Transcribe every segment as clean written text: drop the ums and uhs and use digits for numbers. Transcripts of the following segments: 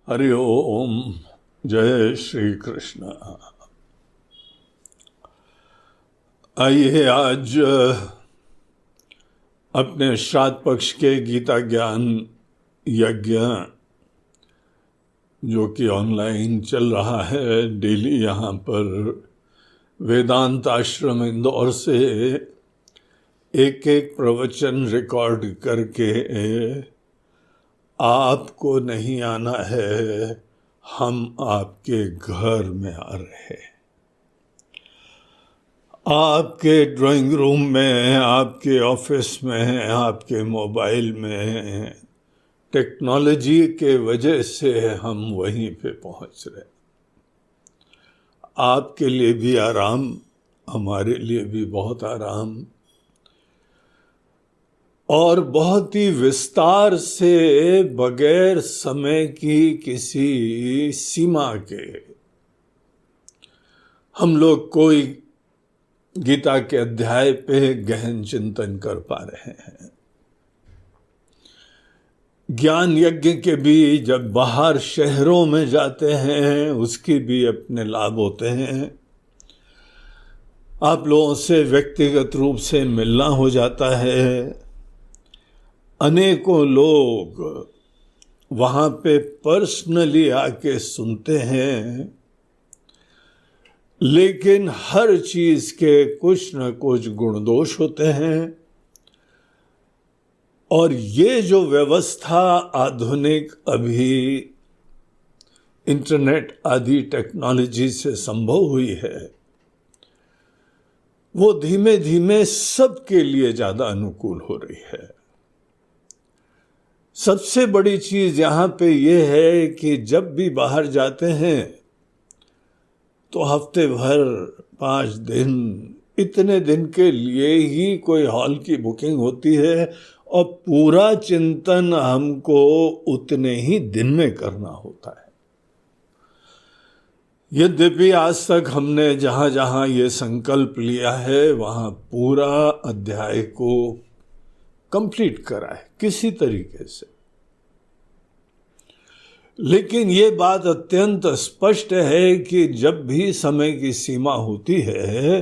हरि ओम। जय श्री कृष्ण। आइए आज अपने श्राद्ध पक्ष के गीता ज्ञान यज्ञ जो कि ऑनलाइन चल रहा है डेली यहाँ पर वेदांत आश्रम इंदौर से एक एक प्रवचन रिकॉर्ड करके आपको नहीं आना है, हम आपके घर में आ रहे हैं। आपके ड्राइंग रूम में, आपके ऑफिस में, आपके मोबाइल में, टेक्नोलॉजी के वजह से हम वहीं पे पहुंच रहे। आपके लिए भी आराम, हमारे लिए भी बहुत आराम, और बहुत ही विस्तार से बगैर समय की किसी सीमा के हम लोग कोई गीता के अध्याय पे गहन चिंतन कर पा रहे हैं। ज्ञान यज्ञ के भी जब बाहर शहरों में जाते हैं उसके भी अपने लाभ होते हैं। आप लोगों से व्यक्तिगत रूप से मिलना हो जाता है। अनेकों लोग वहाँ पे पर्सनली आके सुनते हैं, लेकिन हर चीज के कुछ न कुछ गुण दोष होते हैं। और ये जो व्यवस्था आधुनिक अभी इंटरनेट आदि टेक्नोलॉजी से संभव हुई है, वो धीमे धीमे सबके लिए ज्यादा अनुकूल हो रही है। सबसे बड़ी चीज यहाँ पे ये है कि जब भी बाहर जाते हैं तो हफ्ते भर, 5 दिन, इतने दिन के लिए ही कोई हॉल की बुकिंग होती है और पूरा चिंतन हमको उतने ही दिन में करना होता है। यद्यपि आज तक हमने जहां जहां ये संकल्प लिया है वहां पूरा अध्याय को कंप्लीट करा है किसी तरीके से, लेकिन ये बात अत्यंत स्पष्ट है कि जब भी समय की सीमा होती है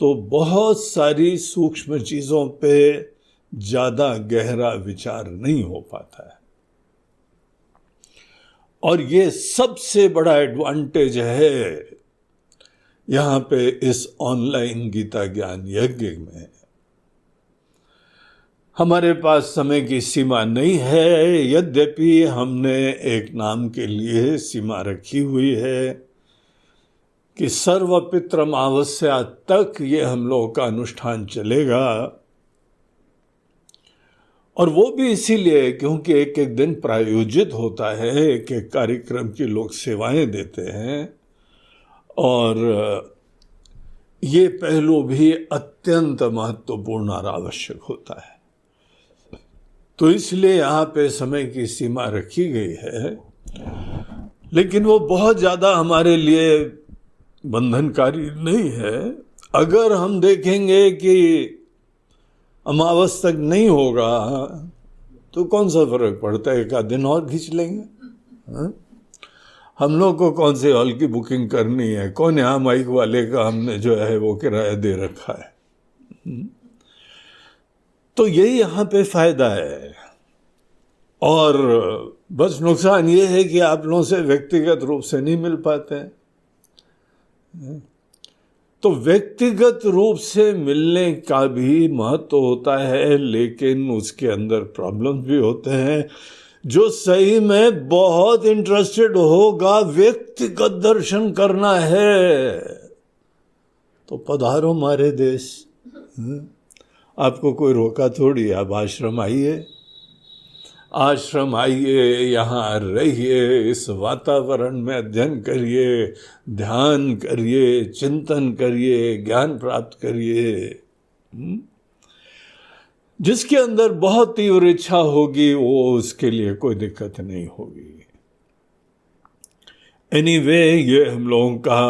तो बहुत सारी सूक्ष्म चीजों पे ज्यादा गहरा विचार नहीं हो पाता है। और ये सबसे बड़ा एडवांटेज है यहाँ पे इस ऑनलाइन गीता ज्ञान यज्ञ में। हमारे पास समय की सीमा नहीं है, यद्यपि हमने एक नाम के लिए सीमा रखी हुई है कि सर्वपितृमावस्या तक ये हम लोगों का अनुष्ठान चलेगा। और वो भी इसीलिए क्योंकि एक एक दिन प्रायोजित होता है, एक एक कार्यक्रम की लोग सेवाएं देते हैं, और ये पहलू भी अत्यंत महत्वपूर्ण और आवश्यक होता है। तो इसलिए यहाँ पे समय की सीमा रखी गई है, लेकिन वो बहुत ज़्यादा हमारे लिए बंधनकारी नहीं है। अगर हम देखेंगे कि अमावस तक नहीं होगा तो कौन सा फर्क पड़ता है, एक आध दिन और खींच लेंगे। हम लोग को कौन से हॉल की बुकिंग करनी है, कौन यहाँ माइक वाले का हमने जो है वो किराया दे रखा है। तो यही यहाँ पे फायदा है। और बस नुकसान ये है कि आप लोगों से व्यक्तिगत रूप से नहीं मिल पाते हैं। तो व्यक्तिगत रूप से मिलने का भी महत्व होता है, लेकिन उसके अंदर प्रॉब्लम्स भी होते हैं। जो सही में बहुत इंटरेस्टेड होगा व्यक्तिगत दर्शन करना है तो पधारो हमारे देश, आपको कोई रोका थोड़ी। आप आश्रम आइए, आश्रम आइए, यहाँ रहिए, इस वातावरण में अध्ययन करिए, ध्यान करिए, चिंतन करिए, ज्ञान प्राप्त करिए। जिसके अंदर बहुत तीव्र इच्छा होगी वो उसके लिए कोई दिक्कत नहीं होगी। एनीवे, ये हम लोगों का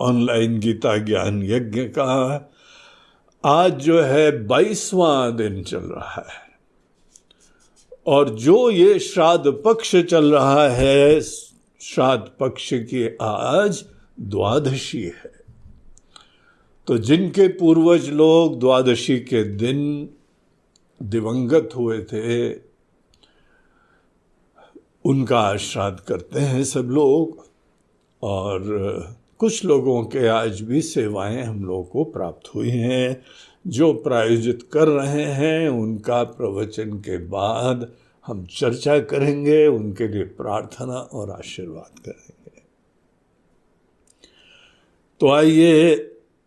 ऑनलाइन गीता ज्ञान यज्ञ का आज जो है 22वां दिन चल रहा है। और जो ये श्राद्ध पक्ष चल रहा है, श्राद्ध पक्ष की आज द्वादशी है। तो जिनके पूर्वज लोग द्वादशी के दिन दिवंगत हुए थे, उनका श्राद्ध करते हैं सब लोग। और कुछ लोगों के आज भी सेवाएं हम लोगों को प्राप्त हुई हैं। जो प्रायोजित कर रहे हैं उनका प्रवचन के बाद हम चर्चा करेंगे, उनके लिए प्रार्थना और आशीर्वाद करेंगे। तो आइए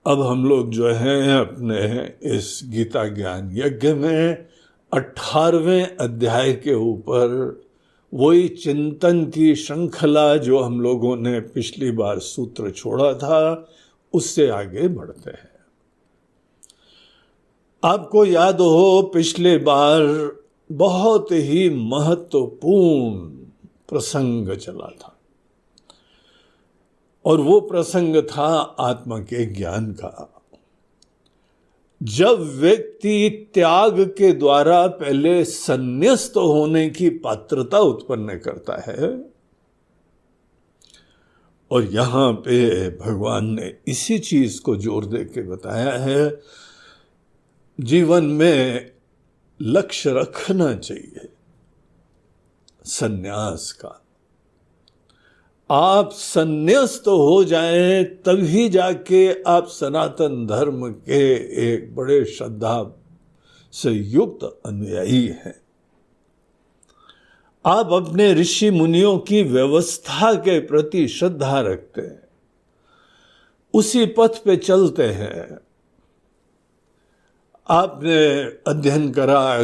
अब हम लोग जो हैं अपने इस गीता ज्ञान यज्ञ में 18वें अध्याय के ऊपर वही चिंतन की श्रृंखला जो हम लोगों ने पिछली बार सूत्र छोड़ा था, उससे आगे बढ़ते हैं। आपको याद हो, पिछले बार बहुत ही महत्वपूर्ण प्रसंग चला था, और वो प्रसंग था आत्मा के ज्ञान का। जब व्यक्ति त्याग के द्वारा पहले संन्यस्त होने की पात्रता उत्पन्न करता है, और यहां पे भगवान ने इसी चीज को जोर दे के बताया है, जीवन में लक्ष्य रखना चाहिए संन्यास का। आप संन्यस्त हो जाएं तभी जाके आप सनातन धर्म के एक बड़े श्रद्धा से युक्त अनुयायी हैं। आप अपने ऋषि मुनियों की व्यवस्था के प्रति श्रद्धा रखते हैं, उसी पथ पे चलते हैं। आपने अध्ययन करा,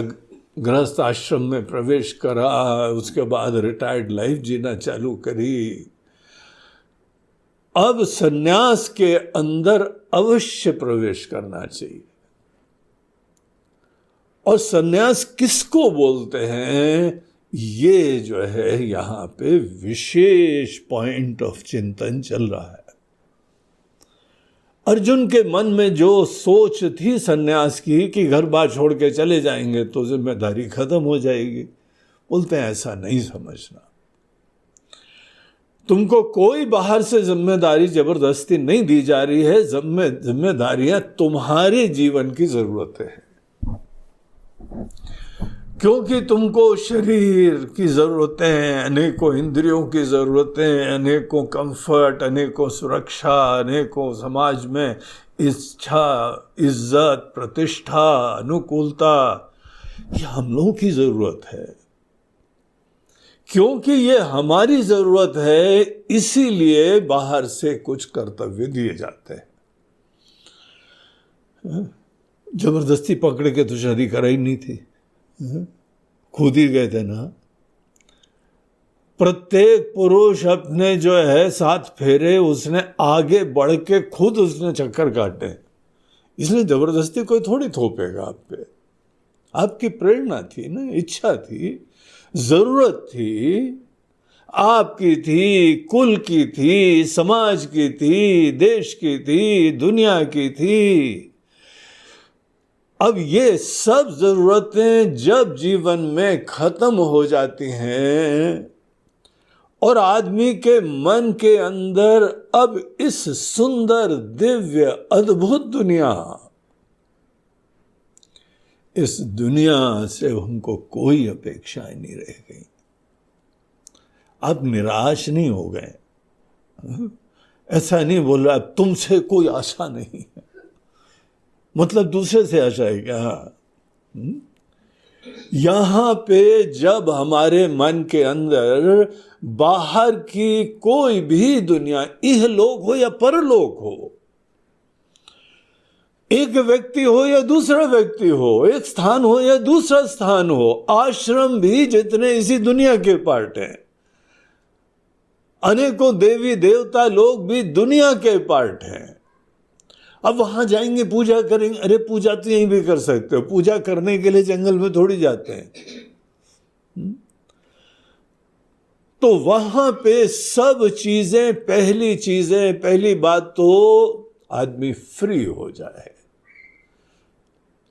गृहस्थ आश्रम में प्रवेश करा, उसके बाद रिटायर्ड लाइफ जीना चालू करी। अब सन्यास के अंदर अवश्य प्रवेश करना चाहिए। और सन्यास किसको बोलते हैं, ये जो है यहां पे विशेष पॉइंट ऑफ चिंतन चल रहा है। अर्जुन के मन में जो सोच थी सन्यास की कि घर बार छोड़ के चले जाएंगे तो जिम्मेदारी खत्म हो जाएगी, बोलते हैं ऐसा नहीं समझना। तुमको कोई बाहर से जिम्मेदारी जबरदस्ती नहीं दी जा रही है। जिम्मेदारियां तुम्हारे जीवन की जरूरत है, क्योंकि तुमको शरीर की जरूरतें, अनेकों इंद्रियों की जरूरतें, अनेकों कंफर्ट, अनेकों सुरक्षा, अनेकों समाज में इच्छा, इज्जत, प्रतिष्ठा, अनुकूलता, ये हम लोगों की जरूरत है। क्योंकि ये हमारी जरूरत है, इसीलिए बाहर से कुछ कर्तव्य दिए जाते हैं। जबरदस्ती पकड़ के तो शादी कराई नहीं थी, खुद ही गए थे ना। प्रत्येक पुरुष अपने जो है 7 फेरे उसने आगे बढ़ के खुद उसने चक्कर काटे, इसलिए जबरदस्ती कोई थोड़ी थोपेगा आप पे। आपकी प्रेरणा थी ना, इच्छा थी, जरूरत थी, आपकी थी, कुल की थी, समाज की थी, देश की थी, दुनिया की थी। अब ये सब जरूरतें जब जीवन में खत्म हो जाती हैं और आदमी के मन के अंदर अब इस सुंदर, दिव्य, अद्भुत दुनिया, इस दुनिया से हमको कोई अपेक्षाएं नहीं रह गई। अब निराश नहीं हो गए। ऐसा नहीं बोल रहा तुमसे कोई आशा नहीं है, मतलब दूसरे से आशा है क्या? यहां पे जब हमारे मन के अंदर बाहर की कोई भी दुनिया, इहलोक हो या परलोक हो, एक व्यक्ति हो या दूसरा व्यक्ति हो, एक स्थान हो या दूसरा स्थान हो, आश्रम भी जितने इसी दुनिया के पार्ट हैं, अनेकों देवी देवता लोग भी दुनिया के पार्ट हैं। अब वहां जाएंगे, पूजा करेंगे। अरे पूजा तो यहीं भी कर सकते हो, पूजा करने के लिए जंगल में थोड़ी जाते हैं। तो वहां पे सब चीजें, पहली बात तो आदमी फ्री हो जाए,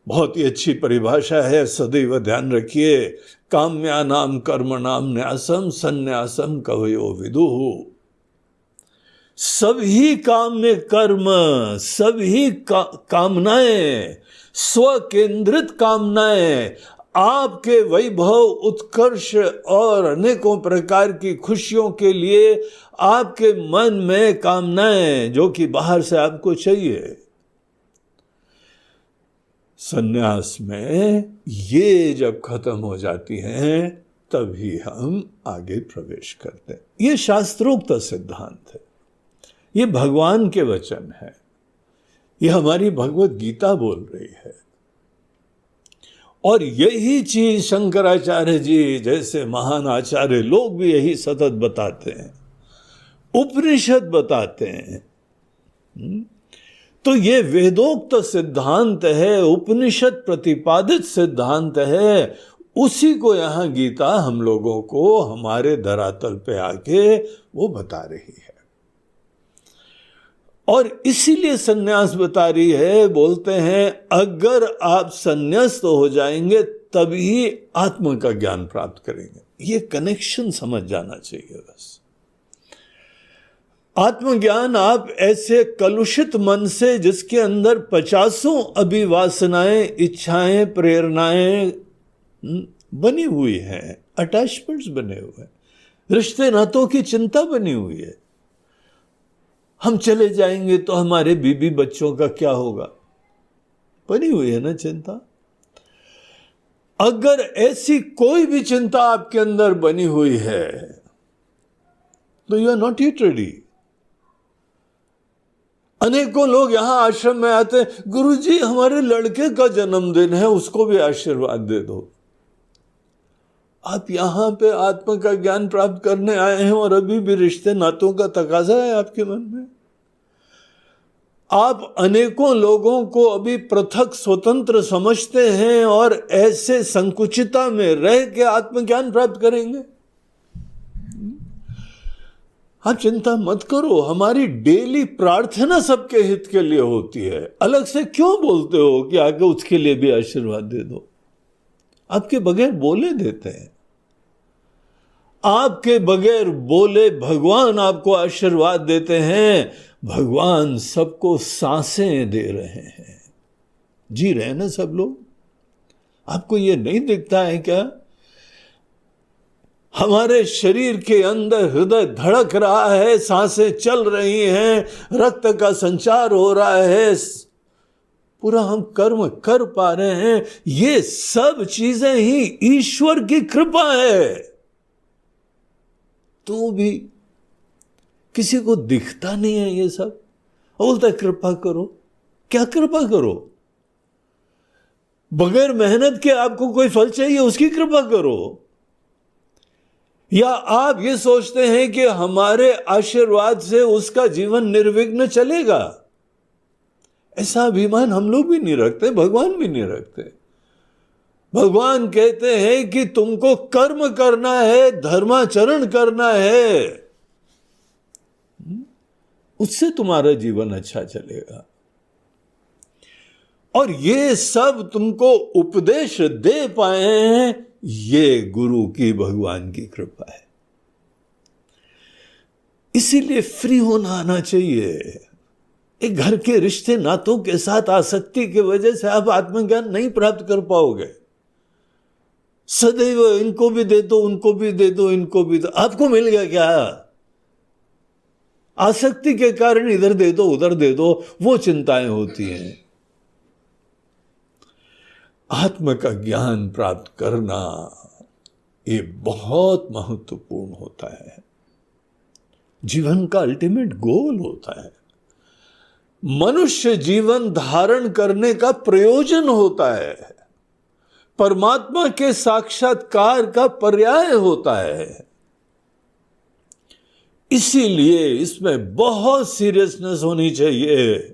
बहुत ही अच्छी परिभाषा है, सदैव ध्यान रखिए। काम्यानाम कर्मणाम न्यासम संन्यासम कवयो विदुः। सभी काम में कर्म, सभी कामनाएं, स्वकेंद्रित कामनाएं आपके वैभव, उत्कर्ष और अनेकों प्रकार की खुशियों के लिए आपके मन में कामनाएं जो कि बाहर से आपको चाहिए। सन्यास में ये जब खत्म हो जाती हैं तभी हम आगे प्रवेश करते हैं। ये शास्त्रोक्त सिद्धांत है, ये भगवान के वचन है, ये हमारी भगवत गीता बोल रही है। और यही चीज शंकराचार्य जी जैसे महान आचार्य लोग भी यही सतत बताते हैं, उपनिषद बताते हैं। तो ये वेदोक्त सिद्धांत है, उपनिषद प्रतिपादित सिद्धांत है, उसी को यहां गीता हम लोगों को हमारे धरातल पे आके वो बता रही है। और इसीलिए सन्यास बता रही है, बोलते हैं अगर आप संन्यास्त हो जाएंगे तभी आत्मा का ज्ञान प्राप्त करेंगे। ये कनेक्शन समझ जाना चाहिए बस। आत्मज्ञान आप ऐसे कलुषित मन से, जिसके अंदर 50 अभिवासनाएं, इच्छाएं, प्रेरणाएं बनी हुई हैं, अटैचमेंट्स बने हुए हैं, रिश्ते नातों की चिंता बनी हुई है। हम चले जाएंगे तो हमारे बीबी बच्चों का क्या होगा, बनी हुई है ना चिंता। अगर ऐसी कोई भी चिंता आपके अंदर बनी हुई है तो you are not yet ready. अनेकों लोग यहां आश्रम में आते हैं, गुरुजी हमारे लड़के का जन्मदिन है, उसको भी आशीर्वाद दे दो। आप यहां पे आत्मा का ज्ञान प्राप्त करने आए हैं और अभी भी रिश्ते नातों का तकाजा है आपके मन में। आप अनेकों लोगों को अभी पृथक स्वतंत्र समझते हैं और ऐसे संकुचिता में रह के आत्मज्ञान प्राप्त करेंगे। आप चिंता मत करो, हमारी डेली प्रार्थना सबके हित के लिए होती है। अलग से क्यों बोलते हो कि आगे उसके लिए भी आशीर्वाद दे दो? आपके बगैर बोले देते हैं, आपके बगैर बोले भगवान आपको आशीर्वाद देते हैं। भगवान सबको सांसें दे रहे हैं, जी रहे हैं ना सब लोग। आपको ये नहीं दिखता है क्या? हमारे शरीर के अंदर हृदय धड़क रहा है, सांसें चल रही हैं, रक्त का संचार हो रहा है, पूरा हम कर्म कर पा रहे हैं। ये सब चीजें ही ईश्वर की कृपा है। तो भी किसी को दिखता नहीं है ये सब, बोलता है कृपा करो। क्या कृपा करो? बगैर मेहनत के आपको कोई फल चाहिए, उसकी कृपा करो। या आप ये सोचते हैं कि हमारे आशीर्वाद से उसका जीवन निर्विघ्न चलेगा? ऐसा अभिमान हम लोग भी नहीं रखते, भगवान भी नहीं रखते। भगवान कहते हैं कि तुमको कर्म करना है, धर्माचरण करना है, उससे तुम्हारा जीवन अच्छा चलेगा। और ये सब तुमको उपदेश दे पाए हैं, ये गुरु की, भगवान की कृपा है। इसीलिए फ्री होना आना चाहिए। एक घर के रिश्ते नातों के साथ आसक्ति की वजह से आप आत्मज्ञान नहीं प्राप्त कर पाओगे। सदैव इनको भी दे दो, उनको भी दे दो, इनको भी दो, आपको मिल गया क्या? आसक्ति के कारण इधर दे दो, उधर दे दो, वो चिंताएं होती हैं। आत्म का ज्ञान प्राप्त करना ये बहुत महत्वपूर्ण होता है, जीवन का अल्टीमेट गोल होता है, मनुष्य जीवन धारण करने का प्रयोजन होता है, परमात्मा के साक्षात्कार का पर्याय होता है। इसीलिए इसमें बहुत सीरियसनेस होनी चाहिए।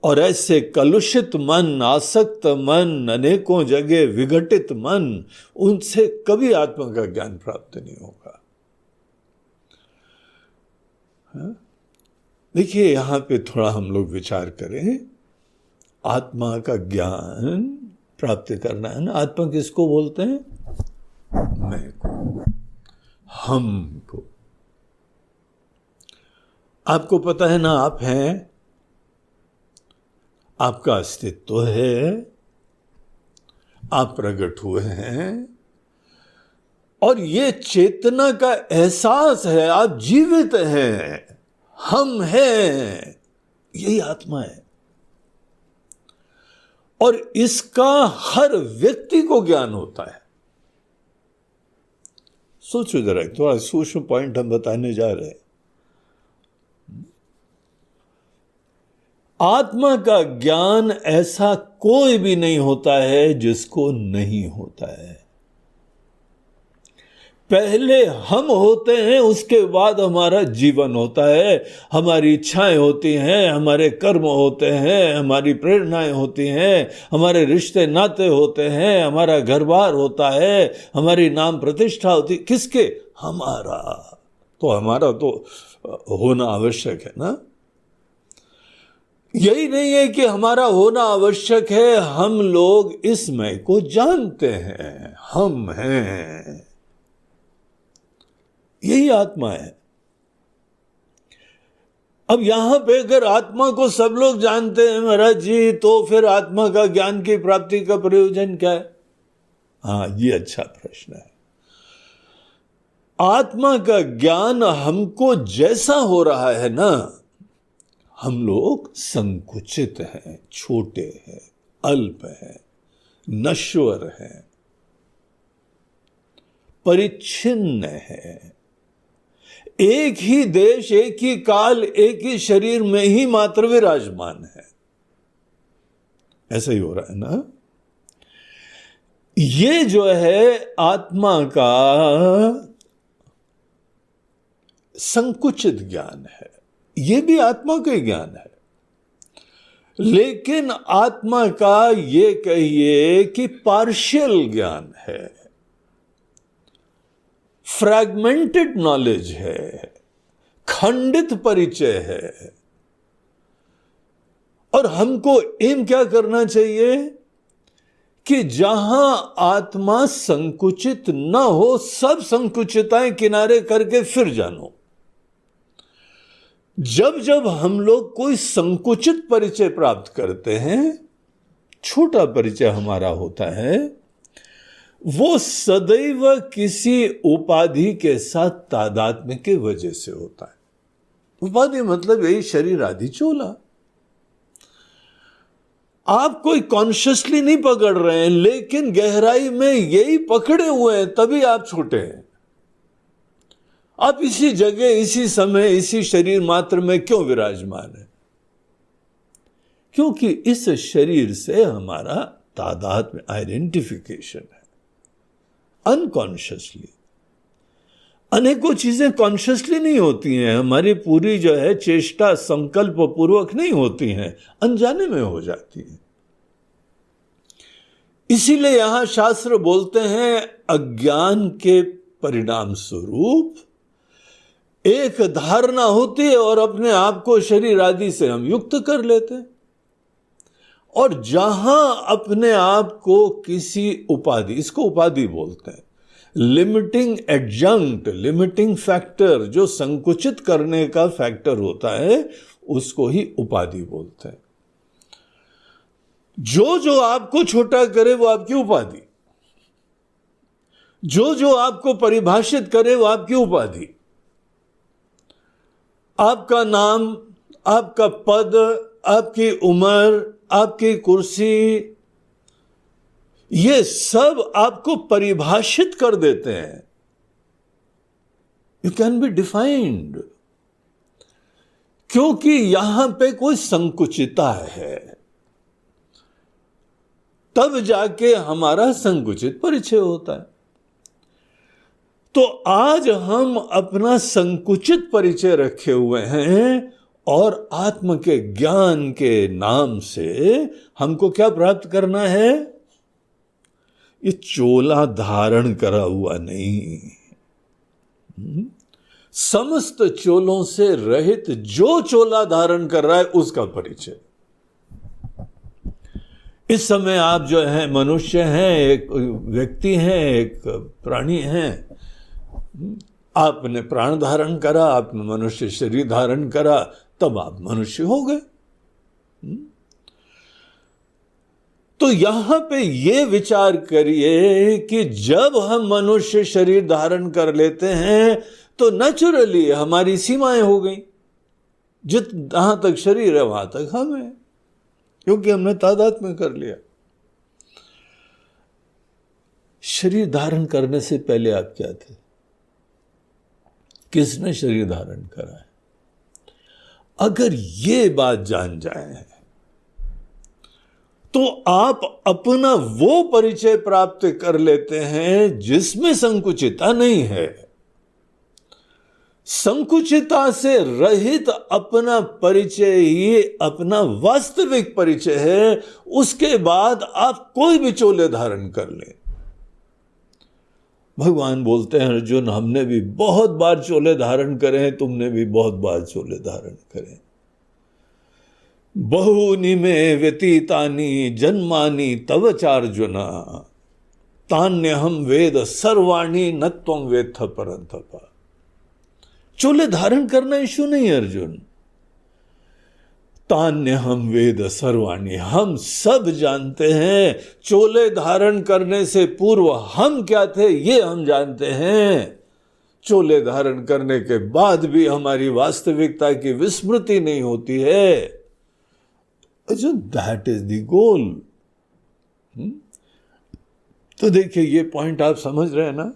और ऐसे कलुषित मन, आसक्त मन, अनेकों जगह विघटित मन, उनसे कभी आत्मा का ज्ञान प्राप्त नहीं होगा। देखिए यहां पे थोड़ा हम लोग विचार करें। आत्मा का ज्ञान प्राप्त करना है ना। आत्मा किसको बोलते हैं? मैं को, हमको। आपको पता है ना, आप हैं, आपका अस्तित्व है, आप प्रकट हुए हैं, और ये चेतना का एहसास है, आप जीवित हैं, हम हैं, यही आत्मा है। और इसका हर व्यक्ति को ज्ञान होता है। सोचो जरा, थोड़ा सूक्ष्म पॉइंट हम बताने जा रहे हैं। आत्मा का ज्ञान ऐसा कोई भी नहीं होता है जिसको नहीं होता है। पहले हम होते हैं, उसके बाद हमारा जीवन होता है, हमारी इच्छाएं होती हैं, हमारे कर्म होते हैं, हमारी प्रेरणाएं होती हैं, हमारे रिश्ते नाते होते हैं, हमारा घर-बार होता है, हमारी नाम प्रतिष्ठा होती। किसके? हमारा। तो हमारा तो होना आवश्यक है ना। यही नहीं है कि हमारा होना आवश्यक है, हम लोग इस मैं को जानते हैं, हम हैं, यही आत्मा है। अब यहां पे अगर आत्मा को सब लोग जानते हैं महाराज जी, तो फिर आत्मा का ज्ञान की प्राप्ति का प्रयोजन क्या है? हाँ, ये अच्छा प्रश्न है। आत्मा का ज्ञान हमको जैसा हो रहा है ना, हम लोग संकुचित हैं, छोटे हैं, अल्प हैं, नश्वर हैं, परिच्छिन्न हैं, एक ही देश, एक ही काल, एक ही शरीर में ही मात्र विराजमान है। ऐसा ही हो रहा है ना। ये जो है आत्मा का संकुचित ज्ञान है, ये भी आत्मा का ज्ञान है। लेकिन आत्मा का ये कहिए कि पार्शियल ज्ञान है, फ्रैगमेंटेड नॉलेज है, खंडित परिचय है। और हमको एम क्या करना चाहिए कि जहां आत्मा संकुचित न हो, सब संकुचितताएं किनारे करके फिर जानो। जब जब हम लोग कोई संकुचित परिचय प्राप्त करते हैं, छोटा परिचय हमारा होता है, वो सदैव किसी उपाधि के साथ तादात्म्य की वजह से होता है। उपाधि मतलब यही शरीर आदि चोला। आप कोई कॉन्शियसली नहीं पकड़ रहे हैं, लेकिन गहराई में यही पकड़े हुए हैं, तभी आप छोटे हैं। आप इसी जगह, इसी समय, इसी शरीर मात्र में क्यों विराजमान है? क्योंकि इस शरीर से हमारा तादात्म्य, आइडेंटिफिकेशन है, अनकॉन्शियसली। अनेकों चीजें कॉन्शियसली नहीं होती हैं, हमारी पूरी जो है चेष्टा संकल्प पूर्वक नहीं होती हैं, अनजाने में हो जाती हैं। इसीलिए यहां शास्त्र बोलते हैं, अज्ञान के परिणाम स्वरूप एक धारणा होती है और अपने आप को शरीर आदि से हम युक्त कर लेते हैं। और जहां अपने आप को किसी उपाधि, इसको उपाधि बोलते हैं, लिमिटिंग एडजंक्ट, लिमिटिंग फैक्टर, जो संकुचित करने का फैक्टर होता है, उसको ही उपाधि बोलते हैं। जो जो आपको छोटा करे वो आपकी उपाधि, जो जो आपको परिभाषित करे वो आपकी उपाधि। आपका नाम, आपका पद, आपकी उम्र, आपकी कुर्सी, ये सब आपको परिभाषित कर देते हैं। यू कैन बी डिफाइंड, क्योंकि यहां पे कोई संकुचितता है, तब जाके हमारा संकुचित परिचय होता है। तो आज हम अपना संकुचित परिचय रखे हुए हैं, और आत्म के ज्ञान के नाम से हमको क्या प्राप्त करना है? ये चोला धारण करा हुआ नहीं, समस्त चोलों से रहित जो चोला धारण कर रहा है उसका परिचय। इस समय आप जो है मनुष्य हैं, एक व्यक्ति हैं, एक प्राणी हैं, आपने प्राण धारण करा, आपने मनुष्य शरीर धारण करा, तब आप मनुष्य हो गए। तो यहां पे ये विचार करिए कि जब हम मनुष्य शरीर धारण कर लेते हैं तो नेचुरली हमारी सीमाएं हो गई, जहां तक शरीर है वहां तक हम हैं, क्योंकि हमने तादाद में कर लिया। शरीर धारण करने से पहले आप क्या थे? किसने शरीर धारण करा है? अगर ये बात जान जाए तो आप अपना वो परिचय प्राप्त कर लेते हैं जिसमें संकुचितता नहीं है। संकुचितता से रहित अपना परिचय ही अपना वास्तविक परिचय है। उसके बाद आप कोई भी चोले धारण कर लें। भगवान बोलते हैं, अर्जुन हमने भी बहुत बार चोले धारण करे हैं, तुमने भी बहुत बार चोले धारण करे। बहुनि में व्यतीतानि जन्मानि तव चार्जुन तान्यहम वेद सर्वाणि न त्वं वेत्थ परन्तप। चोले धारण करना इशू नहीं अर्जुन। तान्यहम वेद सर्वाणि, हम सब जानते हैं। चोले धारण करने से पूर्व हम क्या थे ये हम जानते हैं। चोले धारण करने के बाद भी हमारी वास्तविकता की विस्मृति नहीं होती है। Arjun, that is the goal. तो देखिए ये पॉइंट आप समझ रहे हैं ना।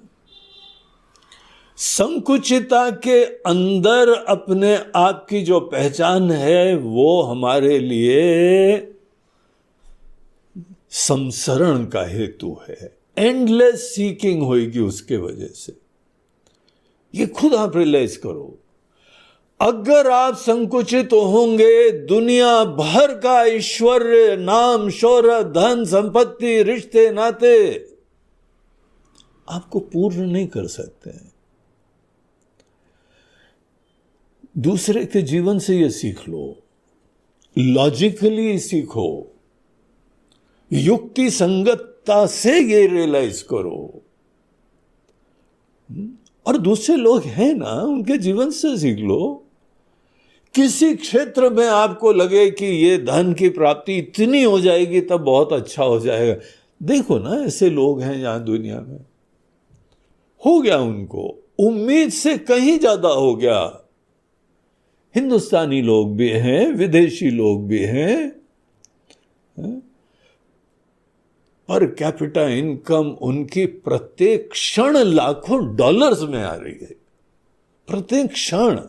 संकुचितता के अंदर अपने आप की जो पहचान है वो हमारे लिए संसरण का हेतु है। एंडलेस सीकिंग होगी उसके वजह से। ये खुद आप रियलाइज करो। अगर आप संकुचित होंगे, दुनिया भर का ऐश्वर्य, नाम, शोहरत, धन, संपत्ति, रिश्ते, नाते आपको पूर्ण नहीं कर सकते हैं। दूसरे के जीवन से ये सीख लो, लॉजिकली सीखो, युक्ति संगतता से ये रियलाइज करो। और दूसरे लोग हैं ना, उनके जीवन से सीख लो। किसी क्षेत्र में आपको लगे कि ये धन की प्राप्ति इतनी हो जाएगी तब बहुत अच्छा हो जाएगा। देखो ना, ऐसे लोग हैं यहां दुनिया में, हो गया उनको, उम्मीद से कहीं ज्यादा हो गया। हिंदुस्तानी लोग भी हैं, विदेशी लोग भी हैं। पर कैपिटा इनकम उनकी प्रत्येक क्षण लाखों डॉलर्स में आ रही है। प्रत्येक क्षण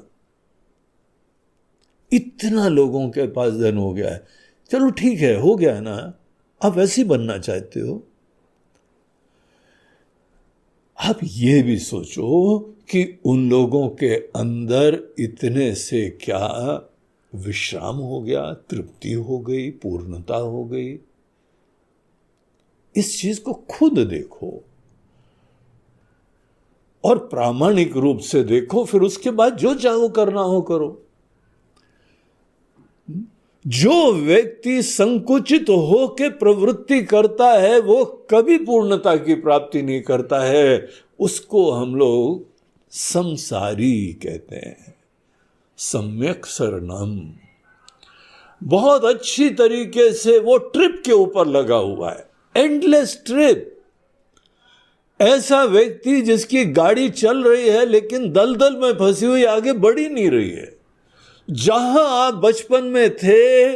इतना लोगों के पास धन हो गया है। चलो ठीक है, हो गया ना, आप वैसे ही बनना चाहते हो। आप ये भी सोचो कि उन लोगों के अंदर इतने से क्या विश्राम हो गया, तृप्ति हो गई, पूर्णता हो गई। इस चीज को खुद देखो और प्रामाणिक रूप से देखो, फिर उसके बाद जो चाहो करना हो करो। जो व्यक्ति संकुचित होकर प्रवृत्ति करता है वो कभी पूर्णता की प्राप्ति नहीं करता है। उसको हम लोग संसारी कहते हैं। सम्यक शरणम, बहुत अच्छी तरीके से वो ट्रिप के ऊपर लगा हुआ है, एंडलेस ट्रिप। ऐसा व्यक्ति जिसकी गाड़ी चल रही है लेकिन दलदल में फंसी हुई, आगे बढ़ ही नहीं रही है। जहां आप बचपन में थे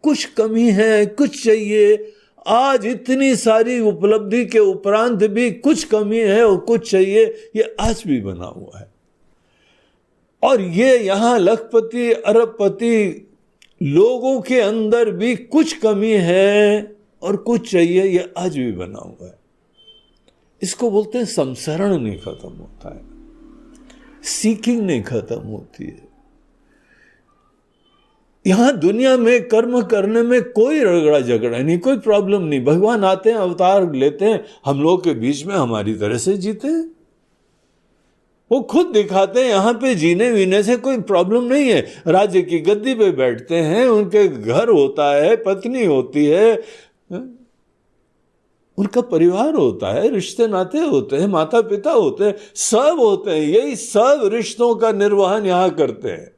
कुछ कमी है, कुछ चाहिए, आज इतनी सारी उपलब्धि के उपरांत भी कुछ कमी है और कुछ चाहिए, ये आज भी बना हुआ है। और ये यहां लखपति अरबपति लोगों के अंदर भी कुछ कमी है और कुछ चाहिए, ये आज भी बना हुआ है। इसको बोलते हैं संसरण नहीं खत्म होता है, सीकिंग नहीं खत्म होती है। यहां दुनिया में कर्म करने में कोई रगड़ा झगड़ा नहीं, कोई प्रॉब्लम नहीं। भगवान आते हैं, अवतार लेते हैं, हम लोग के बीच में हमारी तरह से जीते हैं। वो खुद दिखाते हैं यहां पे जीने वीने से कोई प्रॉब्लम नहीं है। राज्य की गद्दी पे बैठते हैं, उनके घर होता है, पत्नी होती है, उनका परिवार होता है, रिश्ते नाते होते हैं, माता पिता होते हैं, सब होते हैं, यही सब रिश्तों का निर्वहन यहां करते हैं,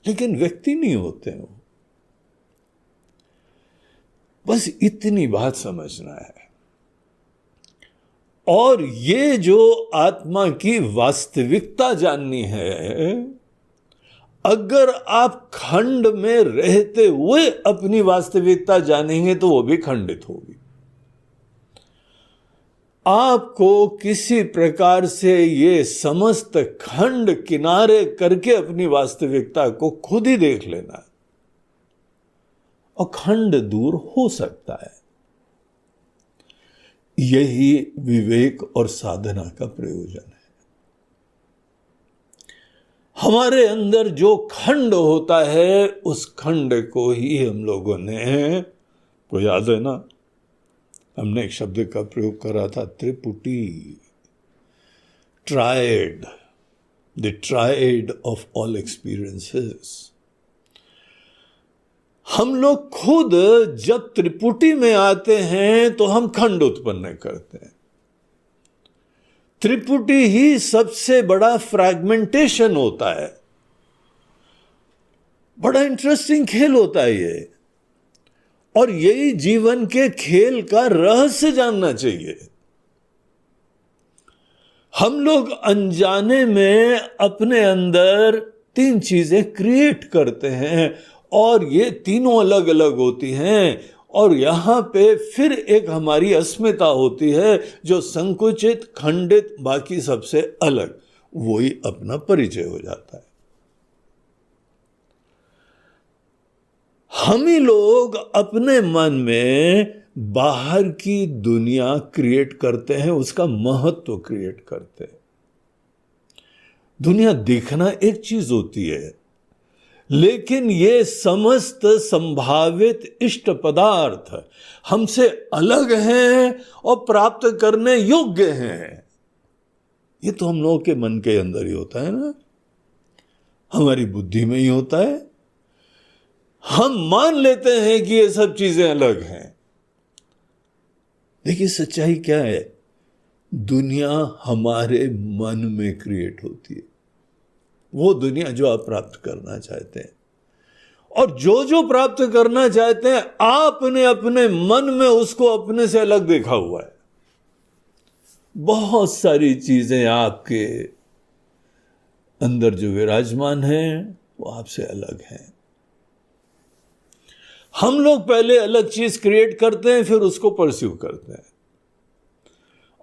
लेकिन व्यक्ति नहीं होते हैं। बस इतनी बात समझना है। और ये जो आत्मा की वास्तविकता जाननी है, अगर आप खंड में रहते हुए अपनी वास्तविकता जानेंगे तो वो भी खंडित होगी। आपको किसी प्रकार से ये समस्त खंड किनारे करके अपनी वास्तविकता को खुद ही देख लेना है, और खंड दूर हो सकता है। यही विवेक और साधना का प्रयोजन है। हमारे अंदर जो खंड होता है, उस खंड को ही हम लोगों ने, को याद है ना, हमने एक शब्द का प्रयोग करा था, त्रिपुटी, triad, the triad of all experiences. हम लोग खुद जब त्रिपुटी में आते हैं तो हम खंड उत्पन्न करते हैं। त्रिपुटी ही सबसे बड़ा फ्रैगमेंटेशन होता है। बड़ा इंटरेस्टिंग खेल होता है ये, और यही जीवन के खेल का रहस्य जानना चाहिए। हम लोग अनजाने में अपने अंदर 3 चीजें क्रिएट करते हैं, और ये तीनों अलग अलग होती हैं, और यहां पे फिर एक हमारी अस्मिता होती है जो संकुचित, खंडित, बाकी सबसे अलग, वही अपना परिचय हो जाता है। हम ही लोग अपने मन में बाहर की दुनिया क्रिएट करते हैं, उसका महत्व क्रिएट करते हैं। दुनिया देखना एक चीज होती है, लेकिन ये समस्त संभावित इष्ट पदार्थ हमसे अलग हैं और प्राप्त करने योग्य हैं। ये तो हम लोगों के मन के अंदर ही होता है ना, हमारी बुद्धि में ही होता है। हम मान लेते हैं कि ये सब चीजें अलग हैं। देखिए सच्चाई क्या है, दुनिया हमारे मन में क्रिएट होती है, वो दुनिया जो आप प्राप्त करना चाहते हैं। और जो जो प्राप्त करना चाहते हैं, आपने अपने मन में उसको अपने से अलग देखा हुआ है। बहुत सारी चीजें आपके अंदर जो विराजमान हैं, वो आपसे अलग हैं। हम लोग पहले अलग चीज क्रिएट करते हैं, फिर उसको परस्यू करते हैं,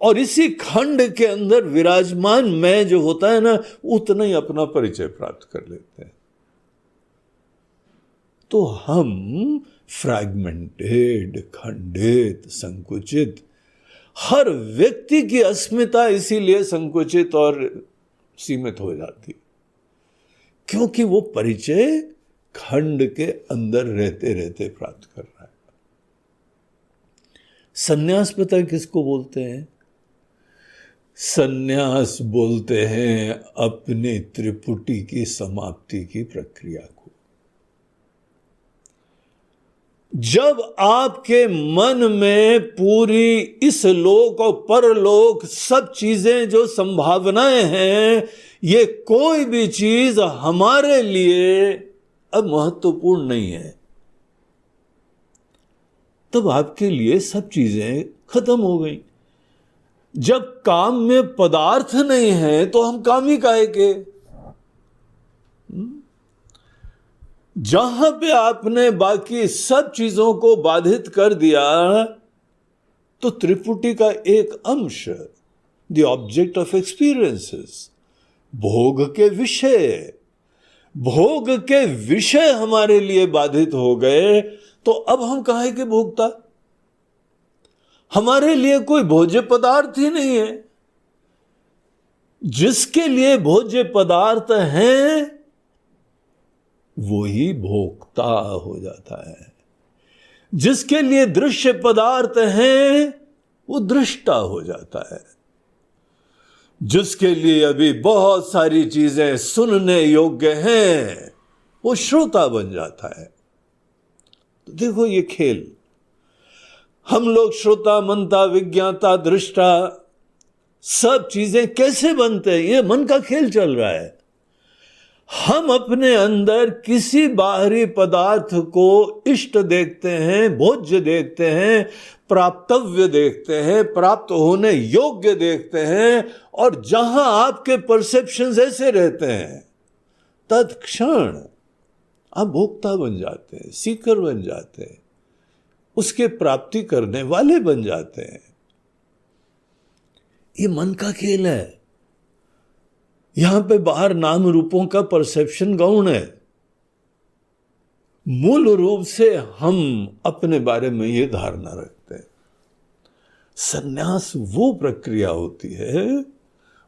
और इसी खंड के अंदर विराजमान मैं जो होता है ना, उतना ही अपना परिचय प्राप्त कर लेते हैं। तो हम फ्रैगमेंटेड, खंडित, संकुचित, हर व्यक्ति की अस्मिता इसीलिए संकुचित और सीमित हो जाती, क्योंकि वो परिचय खंड के अंदर रहते रहते प्राप्त कर रहा है। संन्यास पता है किसको बोलते हैं? संन्यास बोलते हैं अपने त्रिपुटी की समाप्ति की प्रक्रिया को। जब आपके मन में पूरी इस लोक और परलोक सब चीजें जो संभावनाएं हैं, ये कोई भी चीज हमारे लिए अब महत्वपूर्ण नहीं है, तब आपके लिए सब चीजें खत्म हो गई। जब काम में पदार्थ नहीं है तो हम काम ही काहे के? जहां पे आपने बाकी सब चीजों को बाधित कर दिया, तो त्रिपुटी का एक अंश, द ऑब्जेक्ट ऑफ एक्सपीरियंसेस, भोग के विषय, भोग के विषय हमारे लिए बाधित हो गए, तो अब हम काहे के भोगता? हमारे लिए कोई भोज्य पदार्थ ही नहीं है। जिसके लिए भोज्य पदार्थ हैं, वही भोक्ता हो जाता है। जिसके लिए दृश्य पदार्थ हैं, वो दृष्टा हो जाता है। जिसके लिए अभी बहुत सारी चीजें सुनने योग्य हैं, वो श्रोता बन जाता है। तो देखो ये खेल, हम लोग श्रोता, मनता, विज्ञाता, दृष्टा, सब चीजें कैसे बनते हैं? ये मन का खेल चल रहा है। हम अपने अंदर किसी बाहरी पदार्थ को इष्ट देखते हैं, भोज्य देखते हैं, प्राप्तव्य देखते हैं, प्राप्त होने योग्य देखते हैं, और जहां आपके परसेप्शंस ऐसे रहते हैं तत्क्षण आप भोक्ता बन जाते हैं, सीकर बन जाते हैं, उसके प्राप्ति करने वाले बन जाते हैं। ये मन का खेल है। यहां पे बाहर नाम रूपों का परसेप्शन गौण है। मूल रूप से हम अपने बारे में ये धारणा रखते हैं। संन्यास वो प्रक्रिया होती है,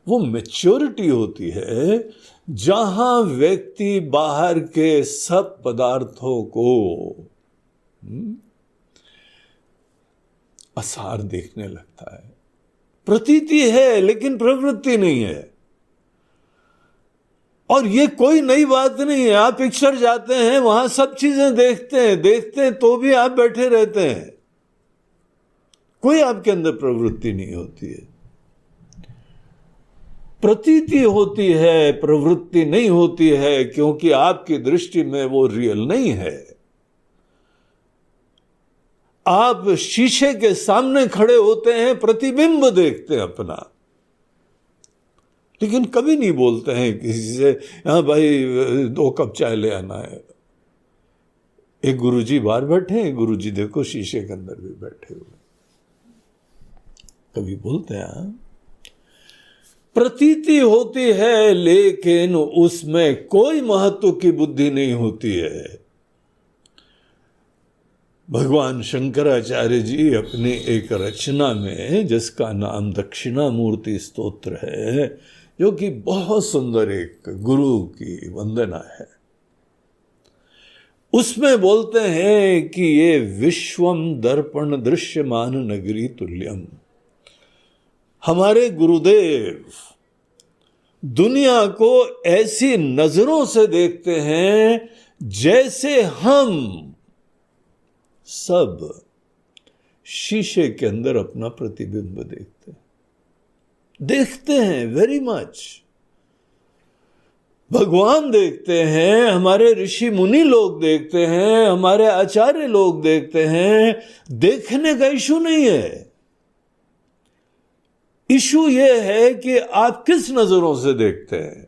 वो मैच्योरिटी होती है, जहां व्यक्ति बाहर के सब पदार्थों को असार देखने लगता है। प्रतीति है लेकिन प्रवृत्ति नहीं है। और ये कोई नई बात नहीं है। आप पिक्चर जाते हैं, वहां सब चीजें देखते हैं तो भी आप बैठे रहते हैं, कोई आपके अंदर प्रवृत्ति नहीं होती है। प्रतीति होती है, प्रवृत्ति नहीं होती है, क्योंकि आपकी दृष्टि में वो रियल नहीं है। आप शीशे के सामने खड़े होते हैं, प्रतिबिंब देखते हैं अपना, लेकिन कभी नहीं बोलते हैं किसी से, हाँ भाई 2 कप चाय ले आना है। एक गुरुजी बाहर बैठे हैं, गुरुजी देखो शीशे के अंदर भी बैठे हुए, कभी बोलते हैं? प्रतीति होती है लेकिन उसमें कोई महत्व की बुद्धि नहीं होती है। भगवान शंकराचार्य जी अपनी एक रचना में, जिसका नाम दक्षिणामूर्ति स्तोत्र है, जो कि बहुत सुंदर एक गुरु की वंदना है, उसमें बोलते हैं कि ये विश्वम दर्पण दृश्यमान नगरी तुल्यम। हमारे गुरुदेव दुनिया को ऐसी नजरों से देखते हैं जैसे हम सब शीशे के अंदर अपना प्रतिबिंब देखते हैं वेरी मच। भगवान देखते हैं, हमारे ऋषि मुनि लोग देखते हैं, हमारे आचार्य लोग देखते हैं। देखने का इशू नहीं है, इशू यह है कि आप किस नजरों से देखते हैं।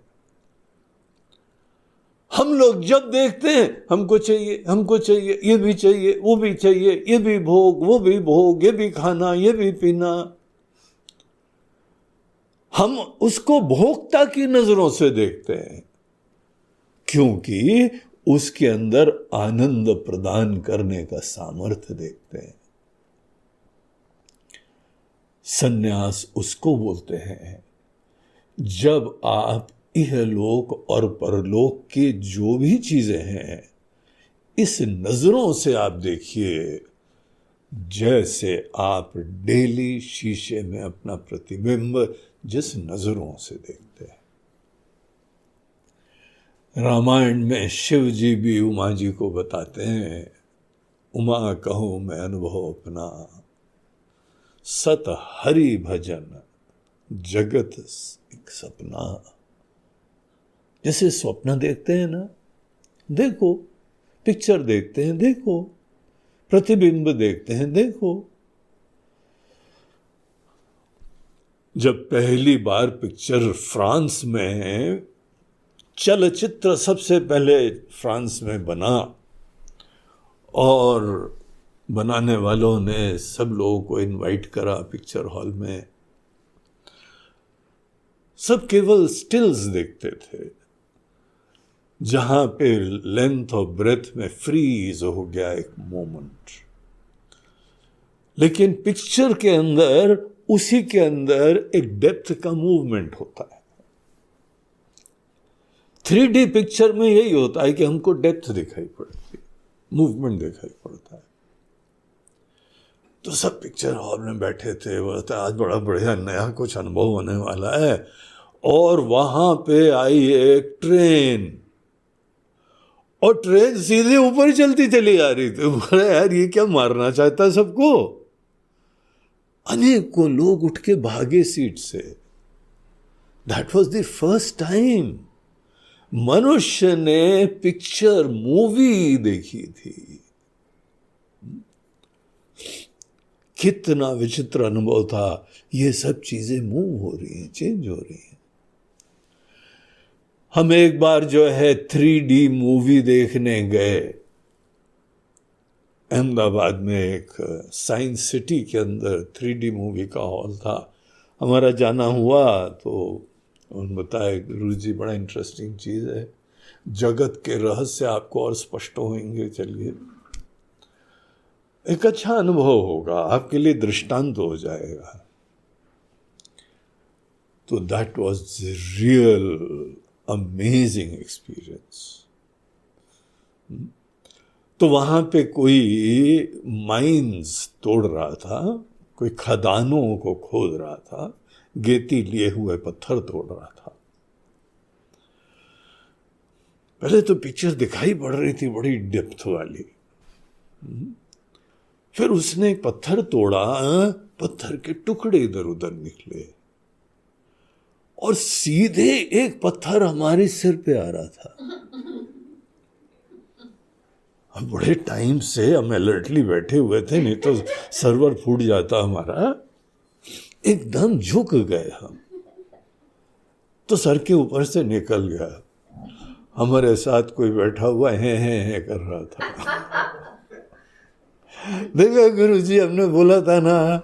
हम लोग जब देखते हैं, हमको चाहिए, ये भी चाहिए, वो भी चाहिए, ये भी भोग, वो भी भोग, ये भी खाना, ये भी पीना, हम उसको भोक्ता की नजरों से देखते हैं, क्योंकि उसके अंदर आनंद प्रदान करने का सामर्थ्य देखते हैं। संन्यास उसको बोलते हैं जब आप इहलोक और परलोक की जो भी चीजें हैं, इस नजरों से आप देखिए जैसे आप डेली शीशे में अपना प्रतिबिंब जिस नजरों से देखते हैं। रामायण में शिव जी भी उमा जी को बताते हैं, उमा कहो मैं अनुभव अपना, सत हरि भजन जगत एक सपना। जैसे स्वप्न देखते हैं ना, देखो, पिक्चर देखते हैं, देखो, प्रतिबिंब देखते हैं, देखो। जब पहली बार पिक्चर फ्रांस में, चलचित्र सबसे पहले फ्रांस में बना और बनाने वालों ने सब लोगों को इनवाइट करा पिक्चर हॉल में, सब केवल स्टिल्स देखते थे, जहां पे लेंथ और ब्रेथ में फ्रीज हो गया एक मोमेंट। लेकिन पिक्चर के अंदर, उसी के अंदर एक डेप्थ का मूवमेंट होता है। 3D पिक्चर में यही होता है कि हमको डेप्थ दिखाई पड़ती है, मूवमेंट दिखाई पड़ता है। तो सब पिक्चर हॉल में बैठे थे, बोलते आज बड़ा बढ़िया नया कुछ अनुभव होने वाला है। और वहां पे आई एक ट्रेन, और ट्रेन सीधे ऊपर चलती चली आ रही थी। बोले यार ये क्या मारना चाहता है सबको, अनेकों लोग उठ के भागे सीट से। That was the first time मनुष्य ने पिक्चर मूवी देखी थी। कितना विचित्र अनुभव था। ये सब चीजें मूव हो रही हैं, चेंज हो रही हैं। हम एक बार जो है 3D मूवी देखने गए अहमदाबाद में, एक साइंस सिटी के अंदर 3D मूवी का हॉल था। हमारा जाना हुआ तो उन्होंने बताया, गुरुजी बड़ा इंटरेस्टिंग चीज़ है, जगत के रहस्य आपको और स्पष्ट होंगे, चलिए एक अच्छा अनुभव होगा, आपके लिए दृष्टांत हो जाएगा। तो that was real amazing experience. तो वहां पे कोई माइंस तोड़ रहा था, कोई खदानों को खोद रहा था, गेती लिए हुए पत्थर तोड़ रहा था। पहले तो पिक्चर दिखाई पड़ रही थी बड़ी डेप्थ वाली। फिर उसने एक पत्थर तोड़ा, पत्थर के टुकड़े इधर उधर निकले और सीधे एक पत्थर हमारे सिर पे आ रहा था। हम बड़े टाइम से हम अलर्टली बैठे हुए थे, नहीं तो सर्वर फूट जाता हमारा। एकदम झुक गए हम, तो सर के ऊपर से निकल गया। हमारे साथ कोई बैठा हुआ है कर रहा था। देखा गुरुजी, हमने बोला था ना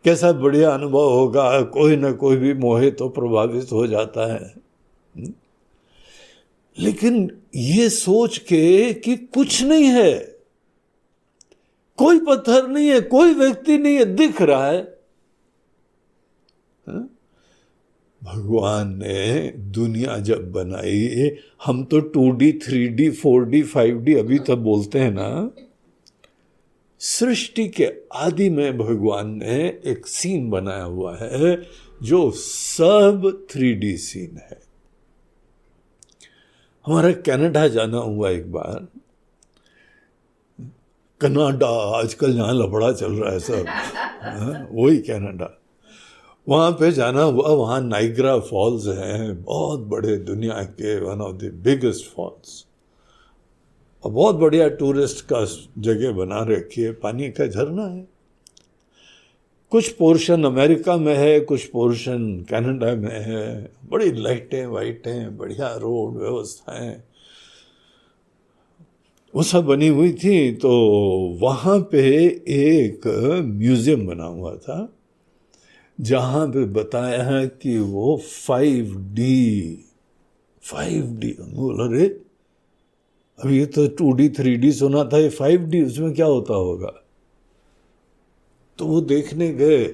कैसा बढ़िया अनुभव होगा, कोई ना कोई भी मोहित तो प्रभावित हो जाता है। लेकिन ये सोच के कि कुछ नहीं है, कोई पत्थर नहीं है, कोई व्यक्ति नहीं है, दिख रहा है। भगवान ने दुनिया जब बनाई, हम तो 2D 3D 4D 5D अभी तक बोलते हैं ना। सृष्टि के आदि में भगवान ने एक सीन बनाया हुआ है जो सब 3D सीन है। हमारा कनाडा जाना हुआ एक बार, कनाडा आजकल जहां लफड़ा चल रहा है सब, वही कनाडा। वहां पे जाना हुआ, वहां नाइग्रा फॉल्स हैं, बहुत बड़े, दुनिया के one of the biggest falls, और बहुत बढ़िया टूरिस्ट का जगह बना रखी है, पानी का झरना है। कुछ पोर्शन अमेरिका में है, कुछ पोर्शन कनाडा में है। बड़ी लाइटें वाइटें, बढ़िया रोड व्यवस्थाएं, वो सब बनी हुई थी। तो वहाँ पे एक म्यूजियम बना हुआ था जहाँ पे बताया है कि वो 5D बोल रहे, अब ये तो 2D 3D सुना था, ये 5D, उसमें क्या होता होगा। तो वो देखने गए,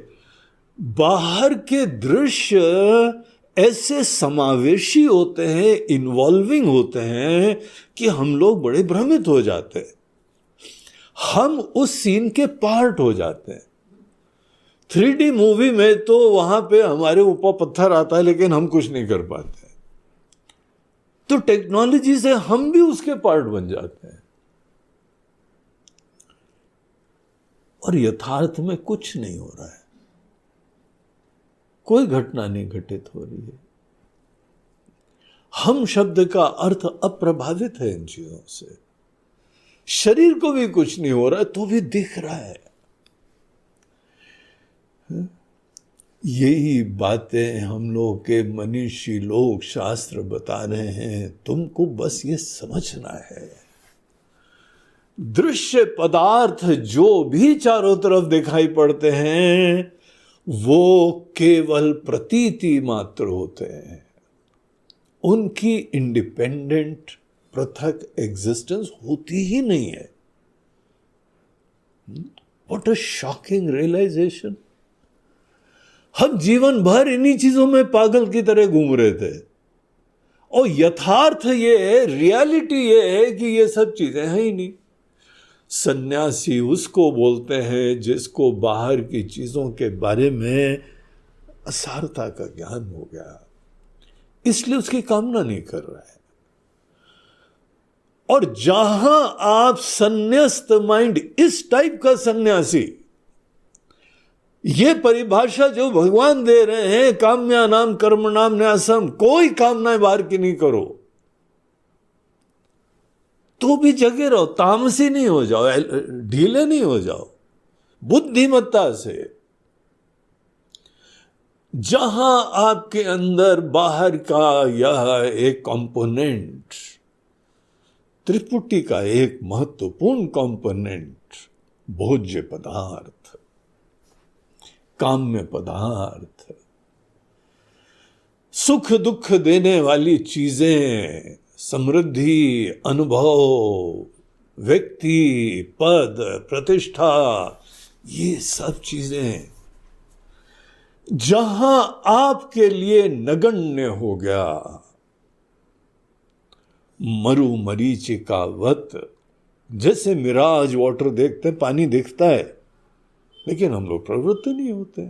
बाहर के दृश्य ऐसे समावेशी होते हैं, इन्वॉल्विंग होते हैं कि हम लोग बड़े भ्रमित हो जाते हैं, हम उस सीन के पार्ट हो जाते हैं। 3D मूवी में तो वहां पे हमारे ऊपर पत्थर आता है लेकिन हम कुछ नहीं कर पाते, तो टेक्नोलॉजी से हम भी उसके पार्ट बन जाते हैं। और यथार्थ में कुछ नहीं हो रहा है, कोई घटना नहीं घटित हो रही है। हम शब्द का अर्थ अप्रभावित है इन चीजों से, शरीर को भी कुछ नहीं हो रहा है तो भी दिख रहा है। यही बातें हम लोग के मनीषी लोग शास्त्र बता रहे हैं, तुमको बस ये समझना है। दृश्य पदार्थ जो भी चारों तरफ दिखाई पड़ते हैं वो केवल प्रतीति मात्र होते हैं, उनकी इंडिपेंडेंट पृथक एग्जिस्टेंस होती ही नहीं है। What a shocking realisation. हम जीवन भर इन्हीं चीजों में पागल की तरह घूम रहे थे, और यथार्थ ये है, रियलिटी ये है कि ये सब चीजें हैं ही नहीं। सन्यासी उसको बोलते हैं जिसको बाहर की चीजों के बारे में असारता का ज्ञान हो गया, इसलिए उसकी कामना नहीं कर रहा है। और जहां आप संन्यास्त माइंड, इस टाइप का सन्यासी, ये परिभाषा जो भगवान दे रहे हैं, काम्या नाम कर्म नाम न्यासम, कोई कामनाएं बाहर की नहीं करो, तो भी जगे रहो, तामसी नहीं हो जाओ, ढीले नहीं हो जाओ, बुद्धिमत्ता से। जहां आपके अंदर बाहर का यह एक कंपोनेंट, त्रिपुटी का एक महत्वपूर्ण कंपोनेंट, भोज्य पदार्थ, काम्य पदार्थ, सुख दुख देने वाली चीजें, समृद्धि, अनुभव, व्यक्ति, पद, प्रतिष्ठा, ये सब चीजें जहां आपके लिए नगण्य हो गया, मरीचिकावत, जैसे मिराज वाटर देखते हैं, पानी दिखता है लेकिन हम लोग प्रवृत्त नहीं होते।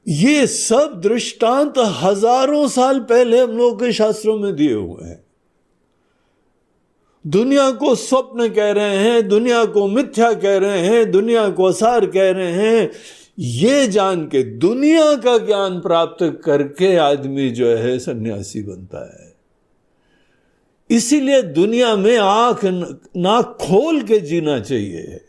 ये सब दृष्टांत हजारों साल पहले हम लोग के शास्त्रों में दिए हुए हैं। दुनिया को स्वप्न कह रहे हैं, दुनिया को मिथ्या कह रहे हैं, दुनिया को असार कह रहे हैं। ये जान के, दुनिया का ज्ञान प्राप्त करके आदमी जो है सन्यासी बनता है। इसीलिए दुनिया में आंख नाक खोल के जीना चाहिए।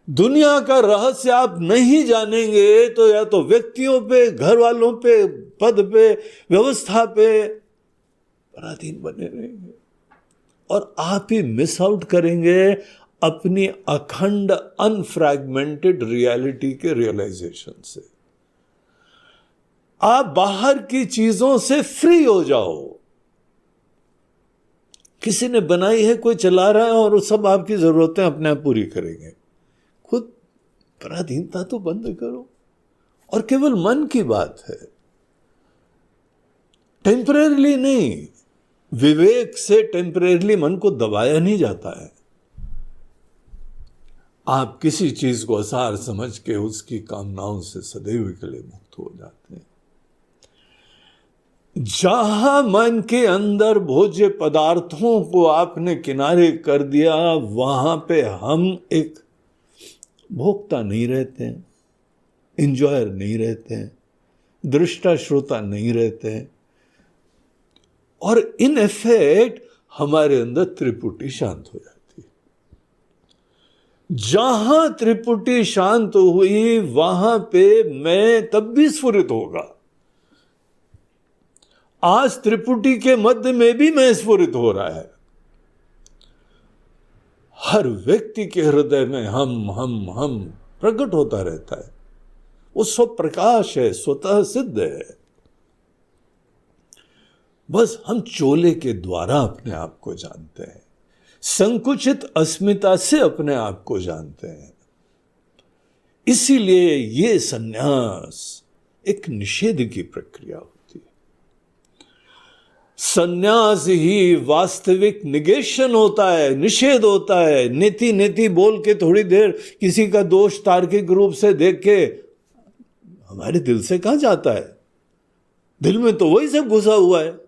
दुनिया का रहस्य आप नहीं जानेंगे तो या तो व्यक्तियों पे, घर वालों पे, पद पे, व्यवस्था पे पराधीन बने रहेंगे और आप ही मिस आउट करेंगे अपनी अखंड अनफ्रैगमेंटेड रियलिटी के रियलाइजेशन से। आप बाहर की चीजों से फ्री हो जाओ। किसी ने बनाई है, कोई चला रहा है और वो सब आपकी जरूरतें अपने आप पूरी करेंगे। खुद पराधीनता तो बंद करो। और केवल मन की बात है, टेम्परेरली नहीं, विवेक से टेम्परेरली मन को दबाया नहीं जाता है। आप किसी चीज को असार समझ के उसकी कामनाओं से सदैव के लिए मुक्त हो जाते हैं। जहां मन के अंदर भोज्य पदार्थों को आपने किनारे कर दिया, वहां पे हम एक भोक्ता नहीं रहते हैं, इंजॉयर नहीं रहते हैं, दृष्टा श्रोता नहीं रहते हैं, और इन इफेक्ट हमारे अंदर त्रिपुटी शांत हो जाती है। जहां त्रिपुटी शांत हुई वहां पे मैं तब भी स्फुरित होगा। आज त्रिपुटी के मध्य में भी मैं स्फुरित हो रहा है। हर व्यक्ति के हृदय में हम प्रकट होता रहता है। वो स्वप्रकाश है, स्वतः सिद्ध है। बस हम चोले के द्वारा अपने आप को जानते हैं, संकुचित अस्मिता से अपने आप को जानते हैं। इसीलिए ये सन्यास एक निषेध की प्रक्रिया होती है। सन्यास ही वास्तविक निगेशन होता है, निषेध होता है। नीति नीति बोल के थोड़ी देर किसी का दोष तार्किक रूप से देख के हमारे दिल से कहां जाता है? दिल में तो वही सब घुसा हुआ है।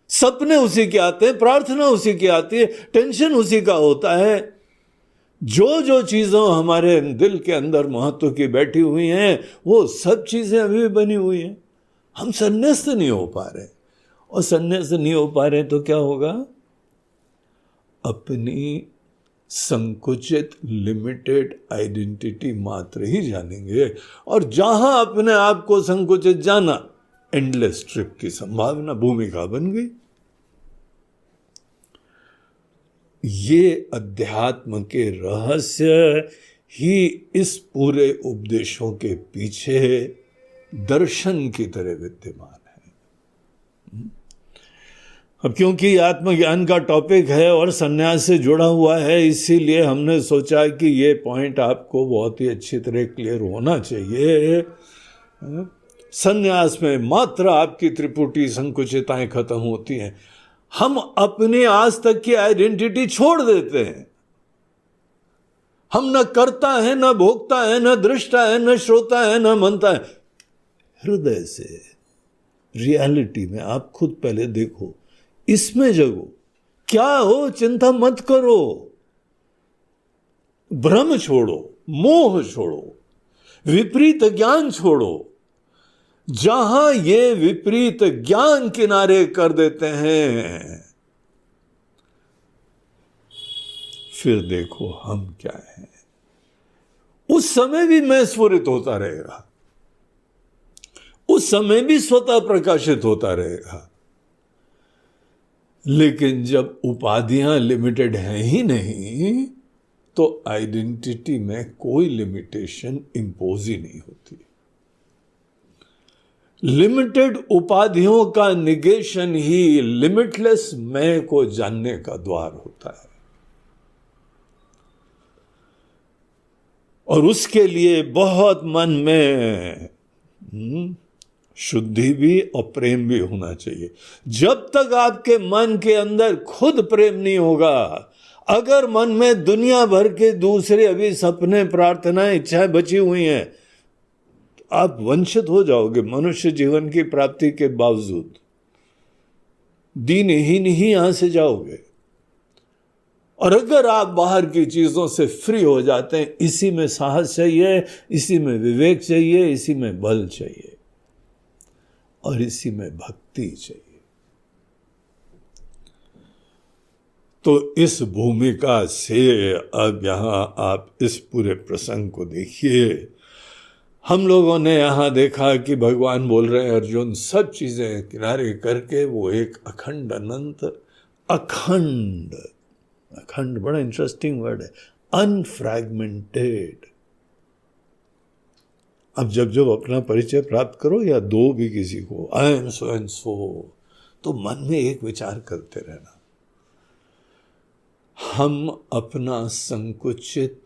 सपने उसी के आते हैं, प्रार्थना उसी की आती है, टेंशन उसी का होता है। जो जो चीजों हमारे दिल के अंदर महत्व की बैठी हुई हैं, वो सब चीजें अभी भी बनी हुई हैं। हम संन्यास्त नहीं हो पा रहे, और संन्यास्त नहीं हो पा रहे तो क्या होगा? अपनी संकुचित लिमिटेड आइडेंटिटी मात्र ही जानेंगे। और जहां अपने आप को संकुचित जाना, एंडलेस ट्रिप की संभावना, भूमिका बन गई। ये अध्यात्म के रहस्य ही इस पूरे उपदेशों के पीछे दर्शन की तरह विद्यमान है। अब क्योंकि आत्मज्ञान का टॉपिक है और संन्यास से जुड़ा हुआ है, इसीलिए हमने सोचा कि ये पॉइंट आपको बहुत ही अच्छी तरह क्लियर होना चाहिए। संन्यास में मात्र आपकी त्रिपुटी संकुचिताएं खत्म होती हैं। हम अपनी आज तक की आइडेंटिटी छोड़ देते हैं। हम न करता है, न भोगता है, न दृष्टा है, न श्रोता है, न मनता है। हृदय से रियलिटी में आप खुद पहले देखो, इसमें जगो। क्या हो चिंता मत करो। भ्रम छोड़ो, मोह छोड़ो, विपरीत ज्ञान छोड़ो। जहां ये विपरीत ज्ञान किनारे कर देते हैं, फिर देखो हम क्या हैं। उस समय भी मैं स्फुरित होता रहेगा, उस समय भी स्वतः प्रकाशित होता रहेगा। लेकिन जब उपाधियां लिमिटेड हैं ही नहीं, तो आइडेंटिटी में कोई लिमिटेशन इंपोज ही नहीं होती। लिमिटेड उपाधियों का निगेशन ही लिमिटलेस मैं को जानने का द्वार होता है। और उसके लिए बहुत मन में शुद्धि भी और प्रेम भी होना चाहिए। जब तक आपके मन के अंदर खुद प्रेम नहीं होगा, अगर मन में दुनिया भर के दूसरे अभी सपने, प्रार्थनाएं, इच्छाएं बची हुई हैं, तो आप वंचित हो जाओगे मनुष्य जीवन की प्राप्ति के बावजूद। दीनहीन ही यहां से जाओगे। और अगर आप बाहर की चीजों से फ्री हो जाते हैं, इसी में साहस चाहिए, इसी में विवेक चाहिए, इसी में बल चाहिए, और इसी में भक्ति चाहिए। तो इस भूमिका से अब यहां आप इस पूरे प्रसंग को देखिए। हम लोगों ने यहां देखा कि भगवान बोल रहे हैं, अर्जुन सब चीजें किनारे करके वो एक अखंड अनंत, अखंड, अखंड बड़ा इंटरेस्टिंग वर्ड है, अनफ्रैगमेंटेड। अब जब अपना परिचय प्राप्त करो या दो भी किसी को, I am so and so, तो मन में एक विचार करते रहना, हम अपना संकुचित,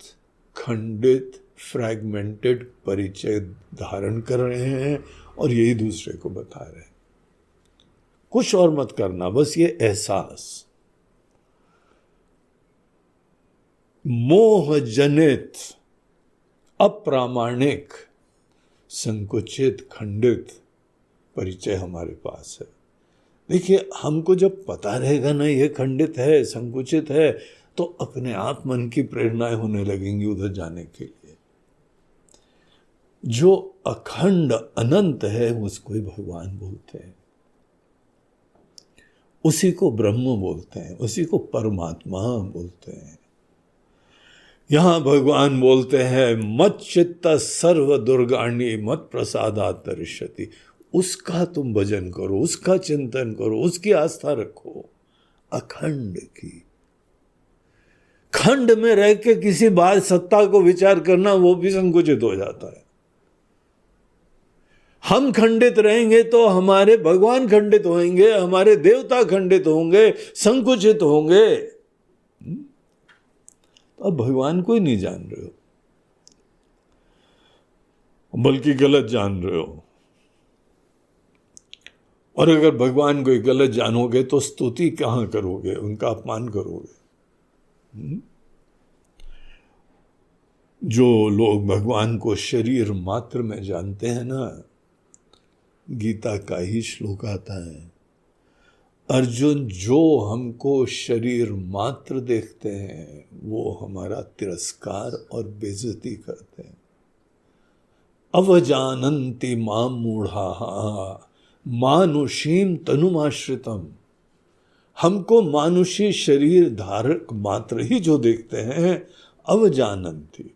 खंडित, फ्रैगमेंटेड परिचय धारण कर रहे हैं और यही दूसरे को बता रहे हैं। कुछ और मत करना, बस ये एहसास। मोह जनित, अप्रामाणिक, संकुचित, खंडित परिचय हमारे पास है। देखिए, हमको जब पता रहेगा ना ये खंडित है, संकुचित है, तो अपने आप मन की प्रेरणाएं होने लगेंगी उधर जाने के लिए। जो अखंड अनंत है उसको ही भगवान बोलते हैं, उसी को ब्रह्म बोलते हैं, उसी को परमात्मा बोलते हैं। यहां भगवान बोलते हैं, मत चित्त सर्व दुर्गाणी मत प्रसादात् तरिष्यति। उसका तुम भजन करो, उसका चिंतन करो, उसकी आस्था रखो, अखंड की। खंड में रह के किसी बाहर सत्ता को विचार करना, वो भी संकुचित हो जाता है। हम खंडित रहेंगे तो हमारे भगवान खंडित होंगे, हमारे देवता खंडित होंगे, संकुचित होंगे। अब भगवान को ही नहीं जान रहे हो, बल्कि गलत जान रहे हो। और अगर भगवान को गलत जानोगे तो स्तुति कहां करोगे, उनका अपमान करोगे। जो लोग भगवान को शरीर मात्र में जानते हैं ना, गीता का ही श्लोक आता है, अर्जुन जो हमको शरीर मात्र देखते हैं वो हमारा तिरस्कार और बेइज्जती करते हैं। अवजानन्ति माम मूढ़ाः मानुषीम तनुमाश्रितम। हमको मानुषी शरीर धारक मात्र ही जो देखते हैं, अवजानन्ति,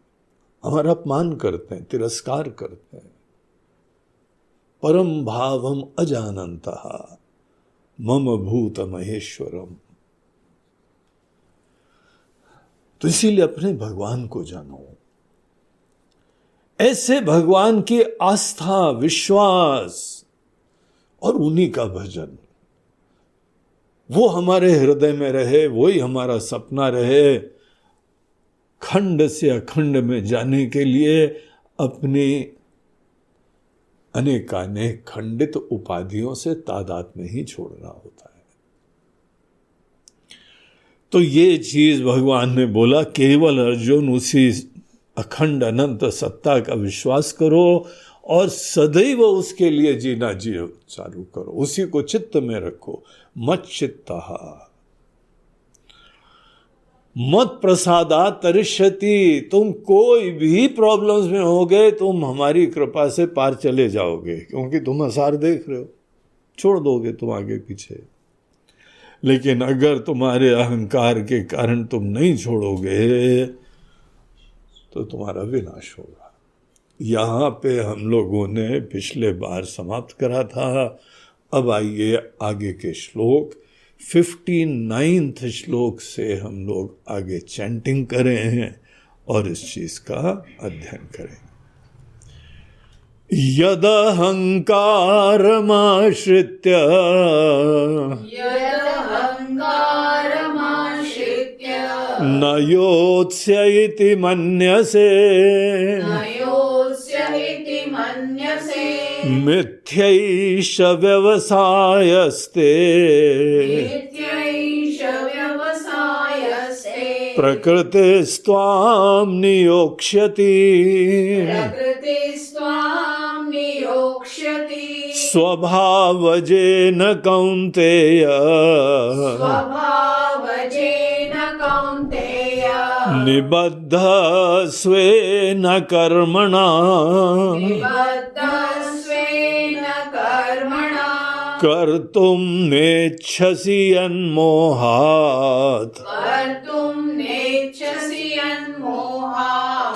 हमारा अपमान करते हैं, तिरस्कार करते हैं। परम भावम अजानन्तः मम भूत महेश्वरम। तो इसीलिए अपने भगवान को जानो, ऐसे भगवान की आस्था, विश्वास और उन्हीं का भजन, वो हमारे हृदय में रहे, वही हमारा सपना रहे। खंड से अखंड में जाने के लिए अपनी अनेकानेक खंडित उपाधियों से तादाद में ही छोड़ना होता है। तो ये चीज भगवान ने बोला, केवल अर्जुन उसी अखंड अनंत सत्ता का विश्वास करो और सदैव उसके लिए जीना चालू करो, उसी को चित्त में रखो। मत चित्तः, मत प्रसादा तरिष्यति, तुम कोई भी प्रॉब्लम्स में होगे तुम हमारी कृपा से पार चले जाओगे, क्योंकि तुम आसार देख रहे हो, छोड़ दोगे तुम आगे पीछे। लेकिन अगर तुम्हारे अहंकार के कारण तुम नहीं छोड़ोगे तो तुम्हारा विनाश होगा। यहाँ पे हम लोगों ने पिछले बार समाप्त करा था। अब आइए आगे के श्लोक, 59 श्लोक से हम लोग आगे चैंटिंग करें हैं और इस चीज का अध्ययन करें। यदहंकारमाश्रित्य न योत्स्य इति मन्यसे मिथ्यैष व्यवसायस्ते प्रकृतिस्त्वां नियोक्ष्यति स्वभावजेन कौन्तेय निबद्धस्वेन कर्मणा कर्तुं नेच्छसि यन्मोहात्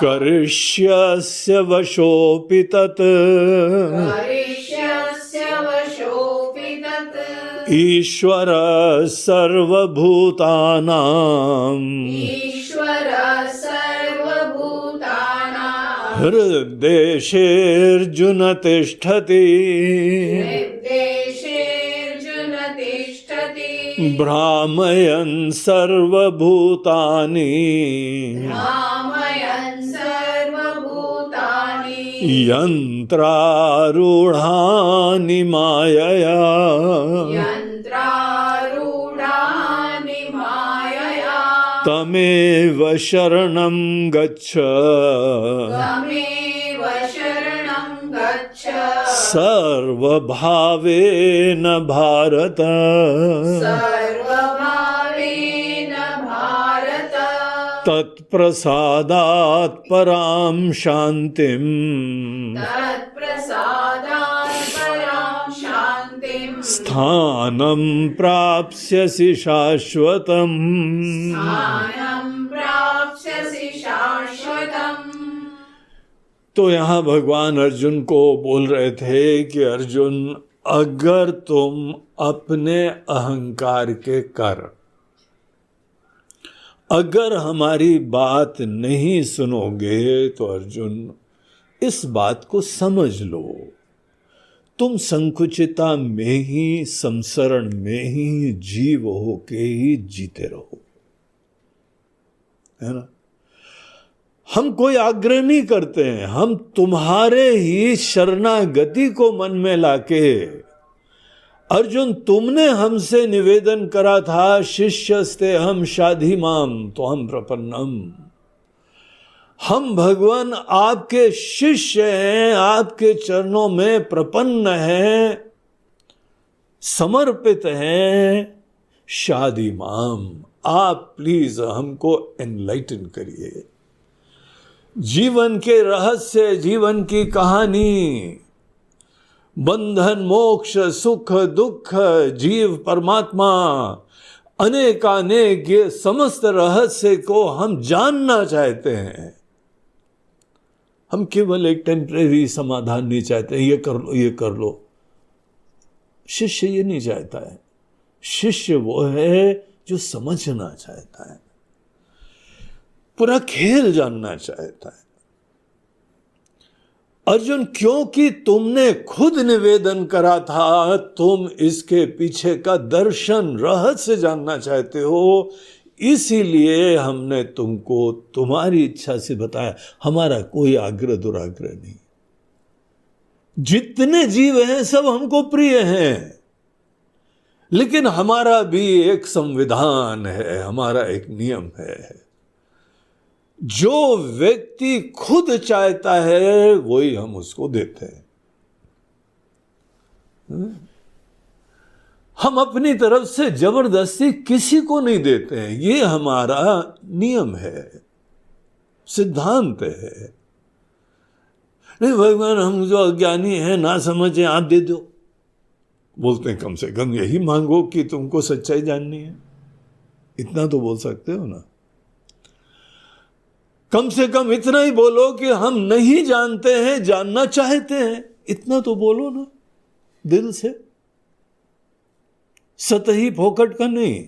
करिष्यस्य वशोऽपि तत् ईश्वरः सर्वभूतानां हृद्देशेऽर्जुन तिष्ठति भ्रामयन् सर्वभूतानि यन्त्रारूढानि मायया तमेव शरणं गच्छ सर्वभावेन भारत तत्प्रसादात् परां शान्तिम् स्थानं प्राप्स्यसि शाश्वतम्। तो यहाँ भगवान अर्जुन को बोल रहे थे कि अर्जुन, अगर तुम अपने अहंकार के कारण अगर हमारी बात नहीं सुनोगे तो अर्जुन इस बात को समझ लो, तुम संकुचिता में ही, संसरण में ही जीव होके ही जीते रहो, है ना। हम कोई आग्रह नहीं करते हैं, हम तुम्हारे ही शरणागति को मन में लाके, अर्जुन तुमने हमसे निवेदन करा था शिष्यस्ते हम शाधि माम तो हम प्रपन्नम, हम भगवान आपके शिष्य हैं, आपके चरणों में प्रपन्न हैं, समर्पित हैं। शाधि माम, आप प्लीज हमको एनलाइटन करिए, जीवन के रहस्य, जीवन की कहानी, बंधन मोक्ष सुख दुख, जीव परमात्मा, अनेकानेक ये समस्त रहस्य को हम जानना चाहते हैं। हम केवल एक टेम्परेरी समाधान नहीं चाहते, ये कर लो ये कर लो। शिष्य ये नहीं चाहता है, शिष्य वो है जो समझना चाहता है, पूरा खेल जानना चाहता है। अर्जुन, क्योंकि तुमने खुद निवेदन करा था, तुम इसके पीछे का दर्शन रहस्य जानना चाहते हो, इसीलिए हमने तुमको तुम्हारी इच्छा से बताया। हमारा कोई आग्रह दुराग्रह नहीं, जितने जीव हैं सब हमको प्रिय हैं, लेकिन हमारा भी एक संविधान है, हमारा एक नियम है। जो व्यक्ति खुद चाहता है वही हम उसको देते हैं। हम अपनी तरफ से जबरदस्ती किसी को नहीं देते हैं, ये हमारा नियम है, सिद्धांत है। नहीं भगवान, हम जो अज्ञानी हैं, ना समझे, आप दे दो। बोलते हैं कम से कम यही मांगो कि तुमको सच्चाई जाननी है, इतना तो बोल सकते हो ना। कम से कम इतना ही बोलो कि हम नहीं जानते हैं, जानना चाहते हैं, इतना तो बोलो ना दिल से, सतही फोकट का नहीं।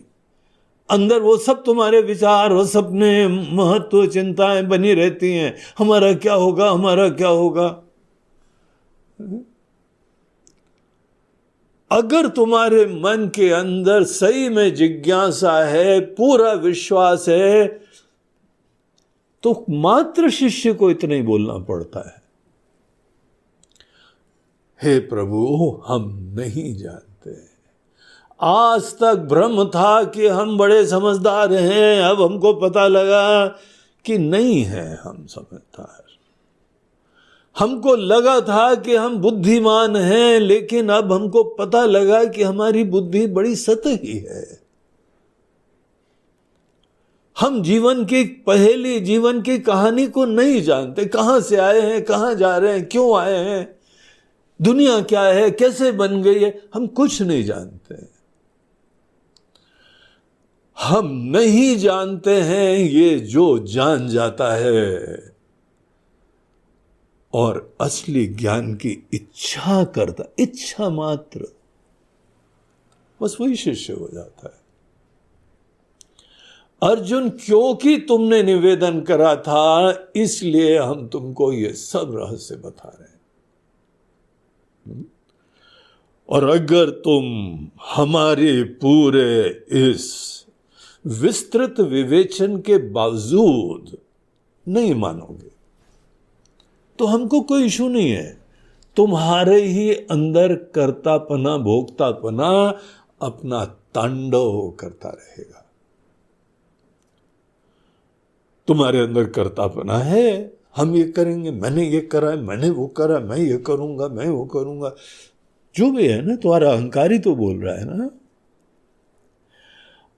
अंदर वो सब तुम्हारे विचार और सपने, महत्व, चिंताएं बनी रहती हैं, हमारा क्या होगा, हमारा क्या होगा। अगर तुम्हारे मन के अंदर सही में जिज्ञासा है, पूरा विश्वास है, तो मात्र शिष्य को इतना ही बोलना पड़ता है, हे प्रभु हम नहीं जानते। आज तक भ्रम था कि हम बड़े समझदार हैं, अब हमको पता लगा कि नहीं है हम समझदार। हमको लगा था कि हम बुद्धिमान हैं, लेकिन अब हमको पता लगा कि हमारी बुद्धि बड़ी सतही है। हम जीवन की पहेली, जीवन की कहानी को नहीं जानते, कहां से आए हैं, कहां जा रहे हैं, क्यों आए हैं, दुनिया क्या है, कैसे बन गई है, हम कुछ नहीं जानते। हम नहीं जानते हैं, ये जो जान जाता है और असली ज्ञान की इच्छा करता, इच्छा मात्र, बस वही शिष्य हो जाता है। अर्जुन, क्योंकि तुमने निवेदन करा था, इसलिए हम तुमको ये सब रहस्य बता रहे हैं। और अगर तुम हमारे पूरे इस विस्तृत विवेचन के बावजूद नहीं मानोगे, तो हमको कोई इशू नहीं है। तुम्हारे ही अंदर कर्तापना, भोक्तापना अपना तांडव करता रहेगा। तुम्हारे अंदर कर्तापना है, हम ये करेंगे, मैंने ये करा है, मैंने वो करा, मैं ये करूंगा, मैं वो करूंगा, जो भी है ना, तुम्हारा अहंकार ही तो बोल रहा है ना।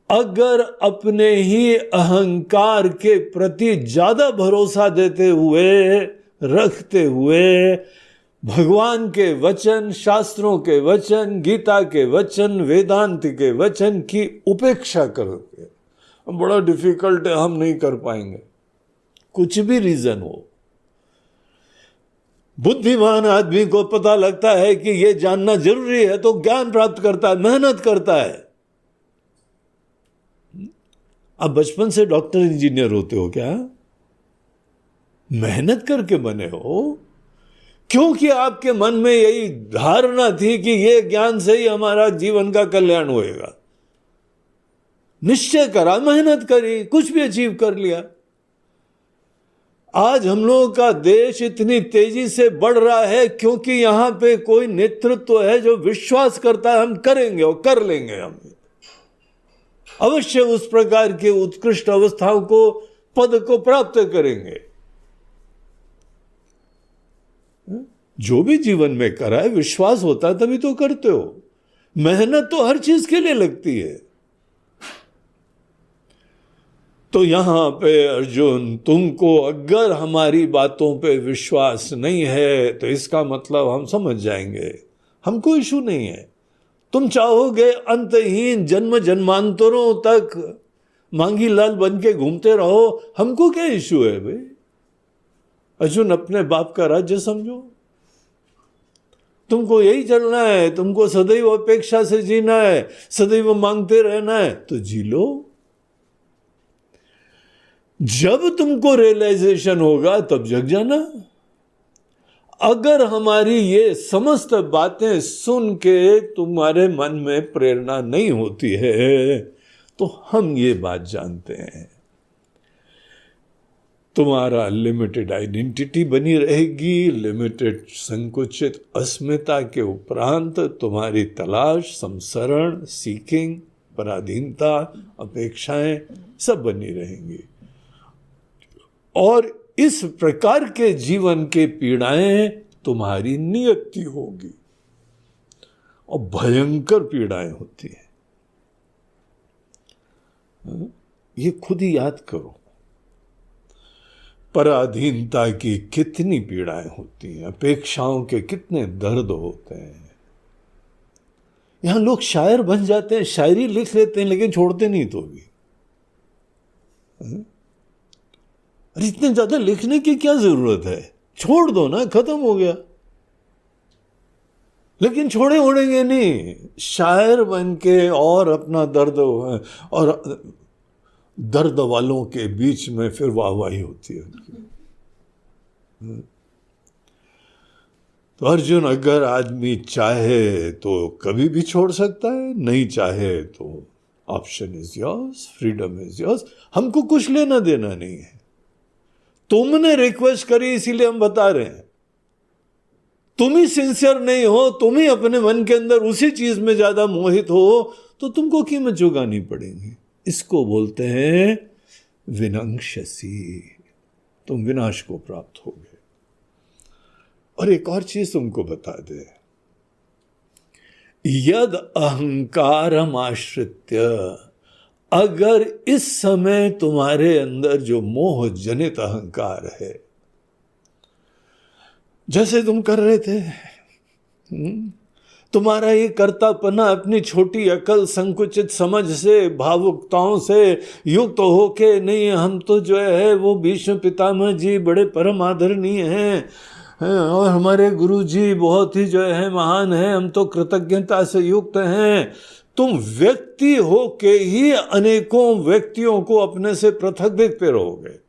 अगर अपने ही अहंकार के प्रति ज्यादा भरोसा देते हुए, रखते हुए, भगवान के वचन, शास्त्रों के वचन, गीता के वचन, वेदांत के वचन की उपेक्षा करोगे, बड़ा डिफिकल्ट है, हम नहीं कर पाएंगे, कुछ भी रीजन हो। बुद्धिमान आदमी को पता लगता है कि यह जानना जरूरी है, तो ज्ञान प्राप्त करता है, मेहनत करता है। आप बचपन से डॉक्टर, इंजीनियर होते हो क्या? मेहनत करके बने हो, क्योंकि आपके मन में यही धारणा थी कि यह ज्ञान से ही हमारा जीवन का कल्याण होएगा। निश्चय करा, मेहनत करी, कुछ भी अचीव कर लिया। आज हम लोगों का देश इतनी तेजी से बढ़ रहा है क्योंकि यहां पे कोई नेतृत्व है जो विश्वास करता है हम करेंगे और कर लेंगे, हम अवश्य उस प्रकार के उत्कृष्ट अवस्थाओं को, पद को प्राप्त करेंगे। जो भी जीवन में करा है, विश्वास होता है तभी तो करते हो। मेहनत तो हर चीज के लिए लगती है। तो यहां पे अर्जुन, तुमको अगर हमारी बातों पे विश्वास नहीं है, तो इसका मतलब हम समझ जाएंगे, हमको इशू नहीं है। तुम चाहोगे अंतहीन जन्म जन्मांतरों तक मांगी लाल बन के घूमते रहो, हमको क्या इशू है भाई। अर्जुन, अपने बाप का राज्य समझो, तुमको यही चलना है, तुमको सदैव अपेक्षा से जीना है, सदैव मांगते रहना है, तो जी लो। जब तुमको रियलाइजेशन होगा तब जग जाना। अगर हमारी ये समस्त बातें सुन के तुम्हारे मन में प्रेरणा नहीं होती है, तो हम ये बात जानते हैं, तुम्हारा लिमिटेड आइडेंटिटी बनी रहेगी। लिमिटेड संकुचित अस्मिता के उपरांत तुम्हारी तलाश, संसरण, सीकिंग, पराधीनता, अपेक्षाएं सब बनी रहेंगी। और इस प्रकार के जीवन के पीड़ाएं तुम्हारी नियति होगी। और भयंकर पीड़ाएं होती हैं। ये खुद ही याद करो, पराधीनता की कितनी पीड़ाएं होती हैं, अपेक्षाओं के कितने दर्द होते हैं। यहां लोग शायर बन जाते हैं, शायरी लिख लेते हैं, लेकिन छोड़ते नहीं तो भी। अरे इतने ज्यादा लिखने की क्या जरूरत है, छोड़ दो ना, खत्म हो गया। लेकिन छोड़े उड़ेंगे नहीं, शायर बन के और अपना दर्द, और दर्द वालों के बीच में फिर वाहवाही होती है उनकी। तो अर्जुन, अगर आदमी चाहे तो कभी भी छोड़ सकता है, नहीं चाहे तो option is yours, freedom is yours. हमको कुछ लेना देना नहीं है। तुमने रिक्वेस्ट करी इसीलिए हम बता रहे हैं। तुम ही सिंसियर नहीं हो, तुम ही अपने मन के अंदर उसी चीज में ज्यादा मोहित हो, तो तुमको कीमत चुकानी पड़ेगी। इसको बोलते हैं विनंक्षसी, तुम विनाश को प्राप्त होगे। और एक और चीज तुमको बता दे, यद अहंकारम आश्रित्य, अगर इस समय तुम्हारे अंदर जो मोह जनित अहंकार है, जैसे तुम कर रहे थे, तुम्हारा ये कर्तापना अपनी छोटी अकल, संकुचित समझ से, भावुकताओं से युक्त होके, नहीं हम तो जो है वो भीष्म पितामह जी बड़े परम आदरणीय हैं, और हमारे गुरु जी बहुत ही जो है महान हैं, हम तो कृतज्ञता से युक्त हैं। तुम व्यक्ति हो के ही अनेकों व्यक्तियों को अपने से पृथक देखते रहोगे,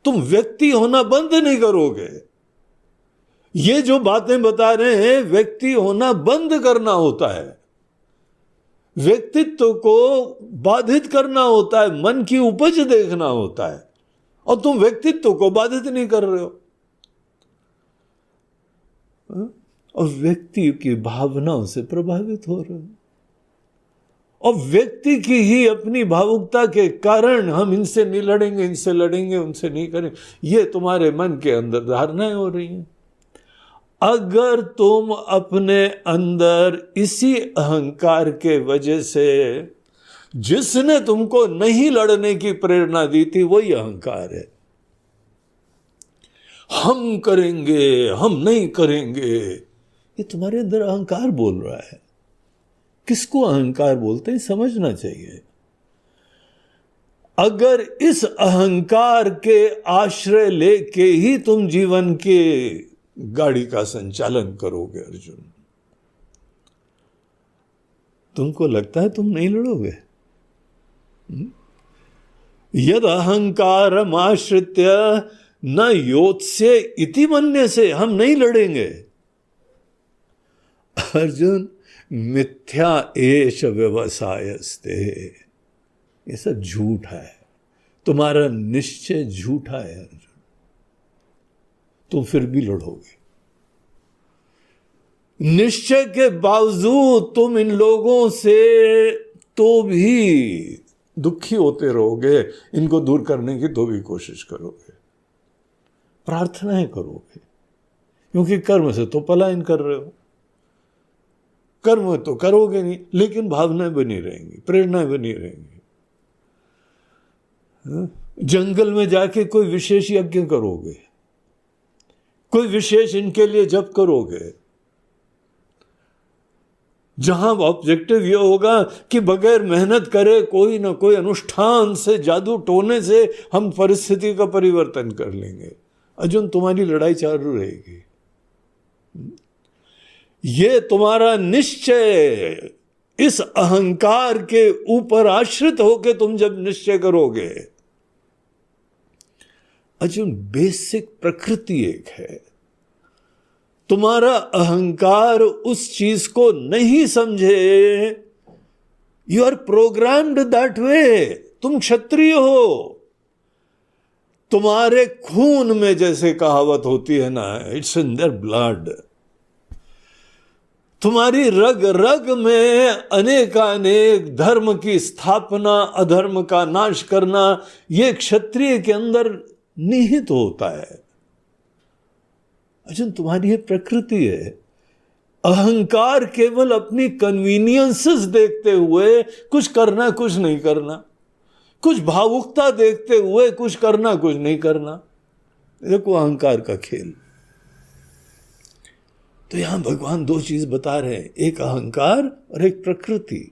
तुम व्यक्ति होना बंद नहीं करोगे। ये जो बातें बता रहे हैं, व्यक्ति होना बंद करना होता है, व्यक्तित्व को बाधित करना होता है, मन की उपज देखना होता है, और तुम व्यक्तित्व को बाधित नहीं कर रहे हो, और व्यक्ति की भावनाओं से प्रभावित हो रहे हो। और व्यक्ति की ही अपनी भावुकता के कारण हम इनसे नहीं लड़ेंगे, इनसे लड़ेंगे, उनसे नहीं करेंगे, ये तुम्हारे मन के अंदर धारणाएं हो रही हैं। अगर तुम अपने अंदर इसी अहंकार के वजह से, जिसने तुमको नहीं लड़ने की प्रेरणा दी थी, वही अहंकार है, हम करेंगे, हम नहीं करेंगे, ये तुम्हारे अंदर अहंकार बोल रहा है। किसको अहंकार बोलते हैं समझना चाहिए। अगर इस अहंकार के आश्रय लेके ही तुम जीवन के गाड़ी का संचालन करोगे अर्जुन, तुमको लगता है तुम नहीं लड़ोगे? यद अहंकारम आश्रित्य न योत्स्य इति मन्य से, हम नहीं लड़ेंगे। अर्जुन, मिथ्या एष व्यवसायस्ते, ये सब झूठ है, तुम्हारा निश्चय झूठा है अर्जुन, तुम फिर भी लड़ोगे। निश्चय के बावजूद तुम इन लोगों से तो भी दुखी होते रहोगे, इनको दूर करने की तो भी कोशिश करोगे, प्रार्थनाएं करोगे, क्योंकि कर्म से तो पलायन कर रहे हो, कर्म तो करोगे नहीं, लेकिन भावनाएं बनी रहेंगी, प्रेरणाएं बनी रहेंगी। जंगल में जाके कोई विशेष यज्ञ करोगे, कोई विशेष इनके लिए जप करोगे, जहां ऑब्जेक्टिव ये होगा कि बगैर मेहनत करे कोई ना कोई अनुष्ठान से, जादू टोने से हम परिस्थिति का परिवर्तन कर लेंगे। अर्जुन, तुम्हारी लड़ाई चालू रहेगी। ये तुम्हारा निश्चय इस अहंकार के ऊपर आश्रित होकर तुम जब निश्चय करोगे, अर्जुन बेसिक प्रकृति एक है, तुम्हारा अहंकार उस चीज को नहीं समझे, you are programmed that way. तुम क्षत्रिय हो, तुम्हारे खून में, जैसे कहावत होती है ना, इट्स इन देयर ब्लड, तुम्हारी रग रग में अनेकानेक धर्म की स्थापना, अधर्म का नाश करना, ये क्षत्रिय के अंदर निहित होता है। अर्जुन, तुम्हारी ये प्रकृति है, अहंकार केवल अपनी कन्वीनियंसेस देखते हुए कुछ करना कुछ नहीं करना, कुछ भावुकता देखते हुए कुछ करना कुछ नहीं करना, देखो अहंकार का खेल। तो यहां भगवान दो चीज बता रहे हैं, एक अहंकार और एक प्रकृति।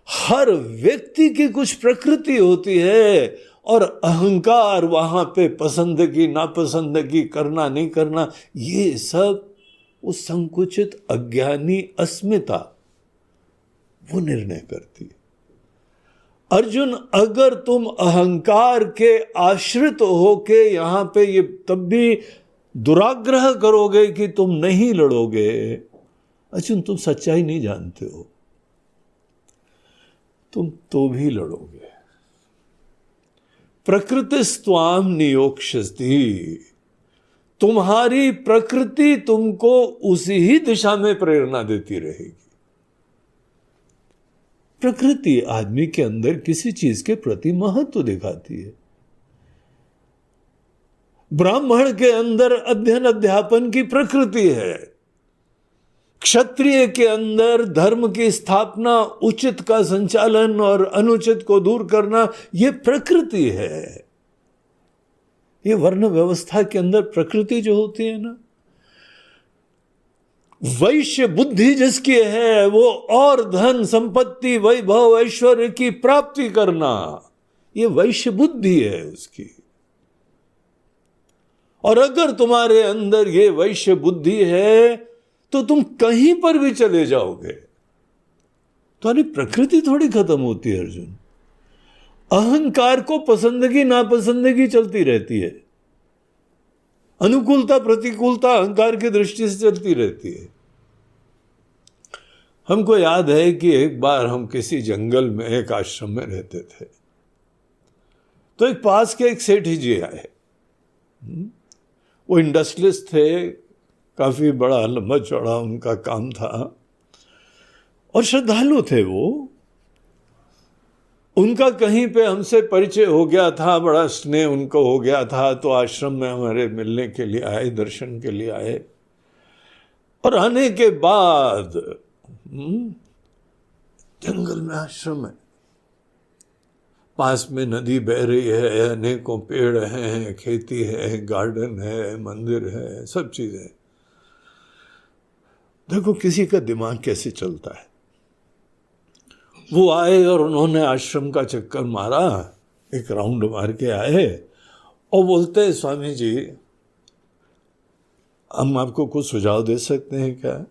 हर व्यक्ति की कुछ प्रकृति होती है और अहंकार वहां पे पसंदगी नापसंदगी, करना नहीं करना, ये सब उस संकुचित अज्ञानी अस्मिता वो निर्णय करती है। अर्जुन, अगर तुम अहंकार के आश्रित होके यहां पे ये तब भी दुराग्रह करोगे कि तुम नहीं लड़ोगे, अर्जुन तुम सच्चाई नहीं जानते हो, तुम तो भी लड़ोगे। प्रकृतिस्त्वाम नियोक्ष्यति, तुम्हारी प्रकृति तुमको उसी ही दिशा में प्रेरणा देती रहेगी। प्रकृति आदमी के अंदर किसी चीज के प्रति महत्व दिखाती है। ब्राह्मण के अंदर अध्ययन अध्यापन की प्रकृति है, क्षत्रिय के अंदर धर्म की स्थापना, उचित का संचालन और अनुचित को दूर करना, यह प्रकृति है। ये वर्ण व्यवस्था के अंदर प्रकृति जो होती है ना, वैश्य बुद्धि जिसकी है वो और धन संपत्ति वैभव ऐश्वर्य की प्राप्ति करना, ये वैश्य बुद्धि है उसकी। और अगर तुम्हारे अंदर ये वैश्य बुद्धि है तो तुम कहीं पर भी चले जाओगे, तुम्हारी प्रकृति थोड़ी खत्म होती है अर्जुन। अहंकार को पसंदगी नापसंदगी चलती रहती है, अनुकूलता प्रतिकूलता अहंकार की दृष्टि से चलती रहती है। हमको याद है कि एक बार हम किसी जंगल में एक आश्रम में रहते थे, तो एक पास के एक सेठी जी आए। वो इंडस्ट्रियलिस्ट थे, काफी बड़ा लंबा चौड़ा उनका काम था और श्रद्धालु थे वो। उनका कहीं पे हमसे परिचय हो गया था, बड़ा स्नेह उनको हो गया था, तो आश्रम में हमारे मिलने के लिए आए, दर्शन के लिए आए। और आने के बाद जंगल में आश्रम है, पास में नदी बह रही है, अनेकों पेड़ हैं, खेती है, गार्डन है, मंदिर है, सब चीजें। देखो किसी का दिमाग कैसे चलता है। वो आए और उन्होंने आश्रम का चक्कर मारा, एक राउंड मार के आए और बोलते हैं, स्वामी जी हम आपको कुछ सुझाव दे सकते हैं क्या?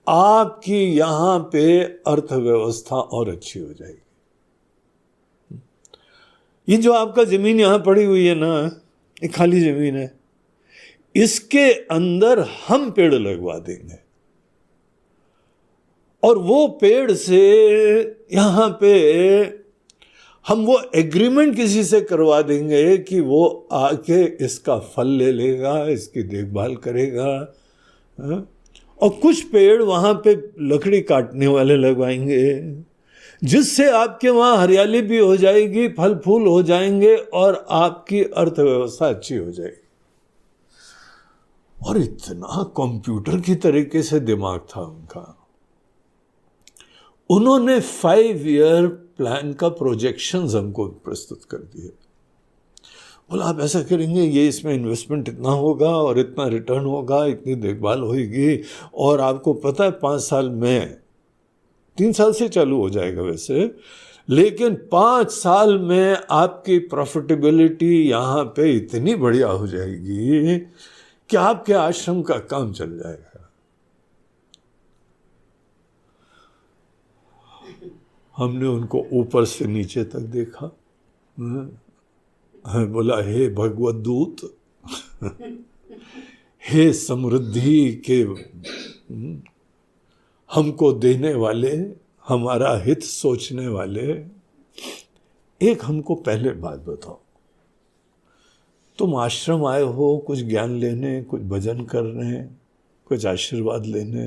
आपकी यहां पे अर्थव्यवस्था और अच्छी हो जाएगी। ये जो आपका जमीन यहां पड़ी हुई है ना, ये खाली जमीन है, इसके अंदर हम पेड़ लगवा देंगे और वो पेड़ से यहां पे हम वो एग्रीमेंट किसी से करवा देंगे कि वो आके इसका फल ले लेगा, इसकी देखभाल करेगा। और कुछ पेड़ वहां पे लकड़ी काटने वाले लगवाएंगे, जिससे आपके वहां हरियाली भी हो जाएगी, फल फूल हो जाएंगे और आपकी अर्थव्यवस्था अच्छी हो जाएगी। और इतना कंप्यूटर की तरीके से दिमाग था उनका। उन्होंने 5 ईयर प्लान का प्रोजेक्शंस हमको प्रस्तुत कर दिए। बोला आप ऐसा करेंगे, ये इसमें इन्वेस्टमेंट इतना होगा और इतना रिटर्न होगा, इतनी देखभाल होगी, और आपको पता है 5 साल में, 3 साल से चालू हो जाएगा वैसे, लेकिन 5 साल में आपकी प्रॉफिटेबिलिटी यहाँ पे इतनी बढ़िया हो जाएगी कि आपके आश्रम का काम चल जाएगा। हमने उनको ऊपर से नीचे तक देखा, बोला हे भगवत दूत, हे समृद्धि के हमको देने वाले, हमारा हित सोचने वाले, एक हमको पहले बात बताओ, तुम आश्रम आए हो कुछ ज्ञान लेने, कुछ भजन करने, कुछ आशीर्वाद लेने,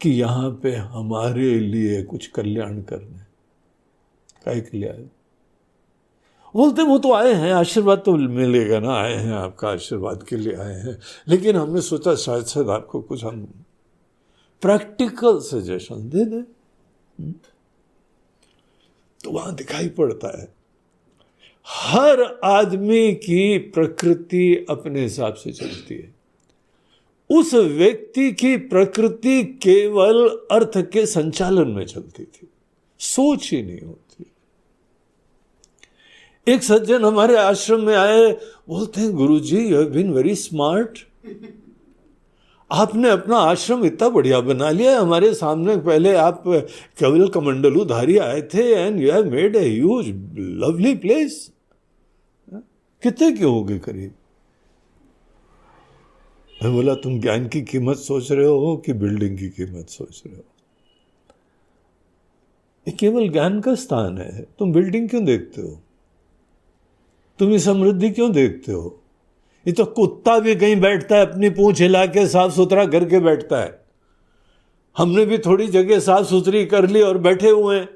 कि यहाँ पे हमारे लिए कुछ कल्याण करने, काहे के लिए आए? बोलते वो तो आए हैं, आशीर्वाद तो मिलेगा ना, आए हैं आपका आशीर्वाद के लिए आए हैं, लेकिन हमने सोचा शायद आपको कुछ हम प्रैक्टिकल सजेशन दे दें। तो वहां दिखाई पड़ता है हर आदमी की प्रकृति अपने हिसाब से चलती है। उस व्यक्ति की प्रकृति केवल अर्थ के संचालन में चलती थी, सोच ही नहीं होती। एक सज्जन हमारे आश्रम में आए, बोलते हैं गुरुजी you have been very smart, आपने अपना आश्रम इतना बढ़िया बना लिया। हमारे सामने पहले आप केवल कमंडलूधारी आए थे and you have made a huge lovely place. कितने के होंगे करीब? मैं बोला तुम ज्ञान की कीमत सोच रहे हो कि बिल्डिंग की कीमत सोच रहे हो? ये केवल ज्ञान का स्थान है, तुम बिल्डिंग क्यों देखते हो? तुम ये समृद्धि क्यों देखते हो? ये तो कुत्ता भी कहीं बैठता है अपनी पूंछ हिला के साफ सुथरा करके बैठता है। हमने भी थोड़ी जगह साफ सुथरी कर ली और बैठे हुए हैं,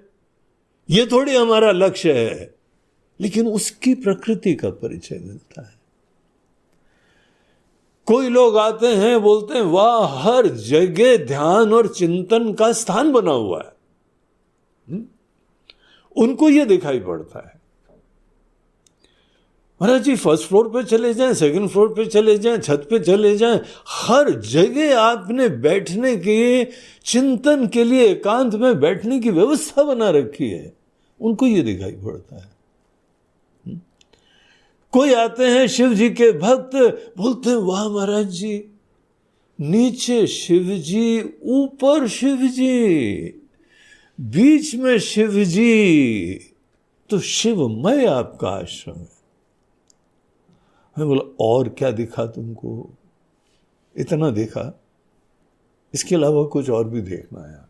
ये थोड़ी हमारा लक्ष्य है। लेकिन उसकी प्रकृति का परिचय मिलता है। कोई लोग आते हैं बोलते हैं वाह हर जगह ध्यान और चिंतन का स्थान बना हुआ है, उनको ये दिखाई पड़ता है। महाराज जी फर्स्ट फ्लोर पे चले जाएं, सेकंड फ्लोर पे चले जाएं, छत पे चले जाएं, हर जगह आपने बैठने के चिंतन के लिए एकांत में बैठने की व्यवस्था बना रखी है, उनको ये दिखाई पड़ता है। कोई आते हैं शिव जी के भक्त, बोलते हैं वाह महाराज जी नीचे शिव जी, ऊपर शिव जी, बीच में शिव जी, तो शिवमय आपका आश्रम है। मैं बोला और क्या दिखा तुमको? इतना देखा, इसके अलावा कुछ और भी देखना है।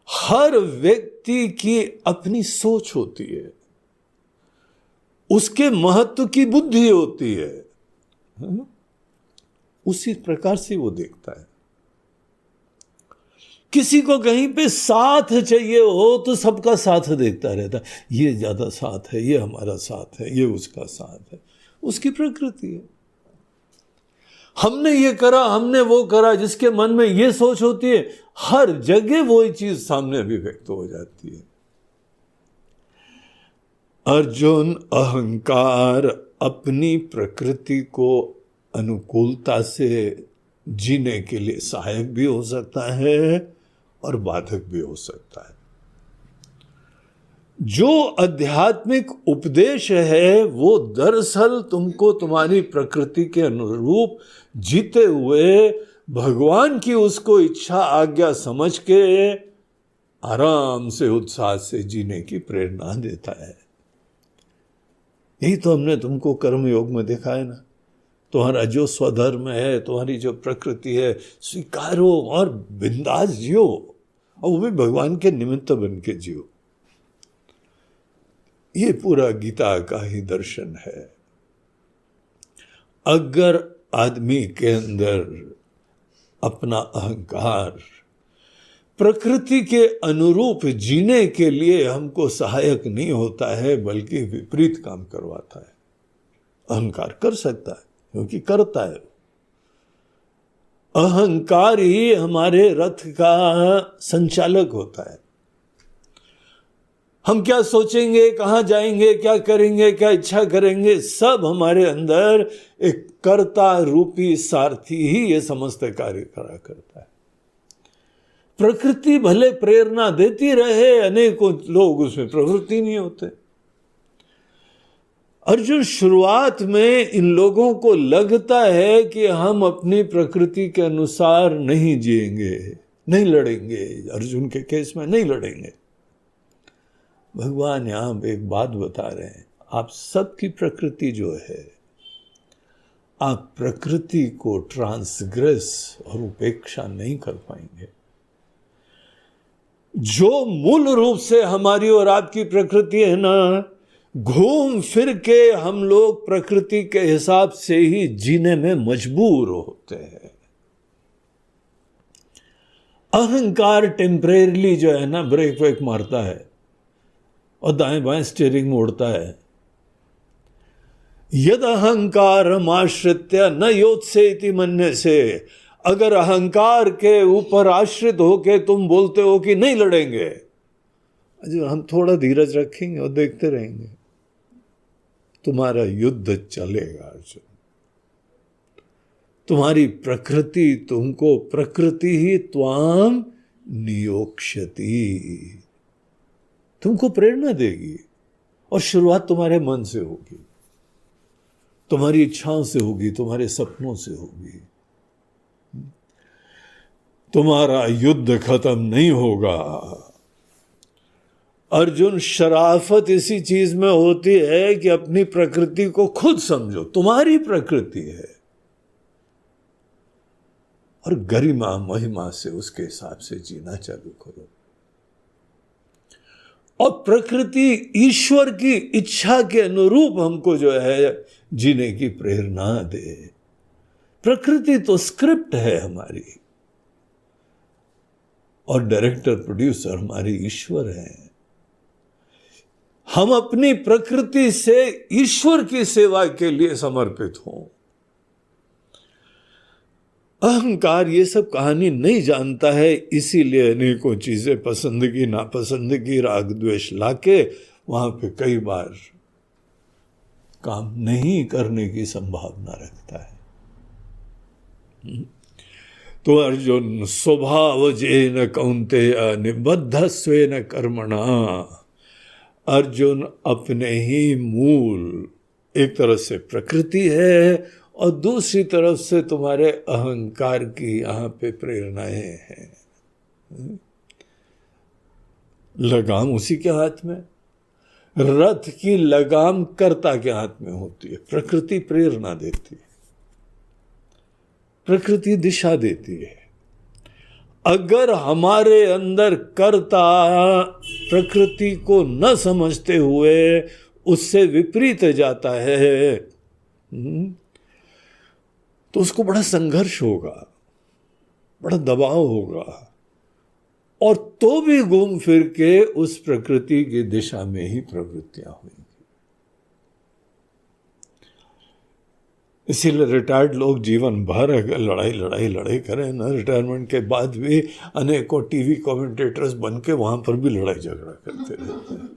हर व्यक्ति की अपनी सोच होती है, उसके महत्व की बुद्धि होती है, उसी प्रकार से वो देखता है। किसी को कहीं पे साथ चाहिए हो तो सबका साथ देखता रहता है, ये ज्यादा साथ है, ये हमारा साथ है, ये उसका साथ है, उसकी प्रकृति है। हमने ये करा, हमने वो करा, जिसके मन में ये सोच होती है हर जगह वही चीज सामने अभिव्यक्त हो जाती है। अर्जुन अहंकार अपनी प्रकृति को अनुकूलता से जीने के लिए सहायक भी हो सकता है और बाधक भी हो सकता है। जो आध्यात्मिक उपदेश है वो दरअसल तुमको तुम्हारी प्रकृति के अनुरूप जीते हुए भगवान की उसको इच्छा आज्ञा समझ के आराम से उत्साह से जीने की प्रेरणा देता है। यही तो हमने तुमको कर्म योग में देखा है ना। तुम्हारा जो स्वधर्म है, तुम्हारी जो प्रकृति है, स्वीकारो और बिंदास जियो, और वो भी भगवान के निमित्त बन के जियो। ये पूरा गीता का ही दर्शन है। अगर आदमी के अंदर अपना अहंकार प्रकृति के अनुरूप जीने के लिए हमको सहायक नहीं होता है, बल्कि विपरीत काम करवाता है। अहंकार कर सकता है क्योंकि करता है। अहंकार ही हमारे रथ का संचालक होता है। हम क्या सोचेंगे, कहां जाएंगे, क्या करेंगे, क्या इच्छा करेंगे, सब हमारे अंदर एक कर्ता रूपी सारथी ही ये समस्त कार्य करा करता है। प्रकृति भले प्रेरणा देती रहे, अनेकों लोग उसमें प्रवृत्ति नहीं होते। अर्जुन शुरुआत में इन लोगों को लगता है कि हम अपनी प्रकृति के अनुसार नहीं जिएंगे, नहीं लड़ेंगे। अर्जुन के केस में नहीं लड़ेंगे। भगवान यहां एक बात बता रहे हैं, आप सबकी प्रकृति जो है, आप प्रकृति को ट्रांसग्रेस और उपेक्षा नहीं कर पाएंगे। जो मूल रूप से हमारी और आपकी प्रकृति है ना, घूम फिर के हम लोग प्रकृति के हिसाब से ही जीने में मजबूर होते हैं। अहंकार टेम्परेरीली जो है ना ब्रेक वेक मारता है, और दाएं बाएं स्टीयरिंग मोड़ता है। यद अहंकार आश्रित्य न योत्सेति मन्य से, अगर अहंकार के ऊपर आश्रित होके तुम बोलते हो कि नहीं लड़ेंगे, हम थोड़ा धीरज रखेंगे और देखते रहेंगे, तुम्हारा युद्ध चलेगा अर्जुन। तुम्हारी प्रकृति तुमको, प्रकृति ही त्वाम नियोक्ष्यति, तुमको प्रेरणा देगी। और शुरुआत तुम्हारे मन से होगी, तुम्हारी इच्छाओं से होगी, तुम्हारे सपनों से होगी। तुम्हारा युद्ध खत्म नहीं होगा। अर्जुन, शराफत इसी चीज में होती है कि अपनी प्रकृति को खुद समझो, तुम्हारी प्रकृति है, और गरिमा महिमा से उसके हिसाब से जीना चालू करो। और प्रकृति ईश्वर की इच्छा के अनुरूप हमको जो है जीने की प्रेरणा दे। प्रकृति तो स्क्रिप्ट है हमारी, और डायरेक्टर प्रोड्यूसर हमारी ईश्वर है। हम अपनी प्रकृति से ईश्वर की सेवा के लिए समर्पित हों। अहंकार ये सब कहानी नहीं जानता है, इसीलिए अनेकों चीजें पसंदगी नापसंदगी राग द्वेष लाके वहां पे कई बार काम नहीं करने की संभावना रखता है। तो अर्जुन, स्वभावजेन कौन्तेय निबद्धस्वेन कर्मणा, अर्जुन अपने ही मूल, एक तरफ से प्रकृति है और दूसरी तरफ से तुम्हारे अहंकार की यहाँ पे प्रेरणाएं हैं। लगाम उसी के हाथ में, रथ की लगाम कर्ता के हाथ में होती है। प्रकृति प्रेरणा देती है, प्रकृति दिशा देती है। अगर हमारे अंदर कर्ता प्रकृति को न समझते हुए उससे विपरीत जाता है, तो उसको बड़ा संघर्ष होगा, बड़ा दबाव होगा, और तो भी घूम फिर के उस प्रकृति की दिशा में ही प्रवृत्तियां होंगी। इसीलिए रिटायर्ड लोग जीवन भर अगर लड़ाई करें ना, रिटायरमेंट के बाद भी अनेकों टीवी कमेंटेटर्स बन के वहां पर भी लड़ाई झगड़ा करते रहते हैं।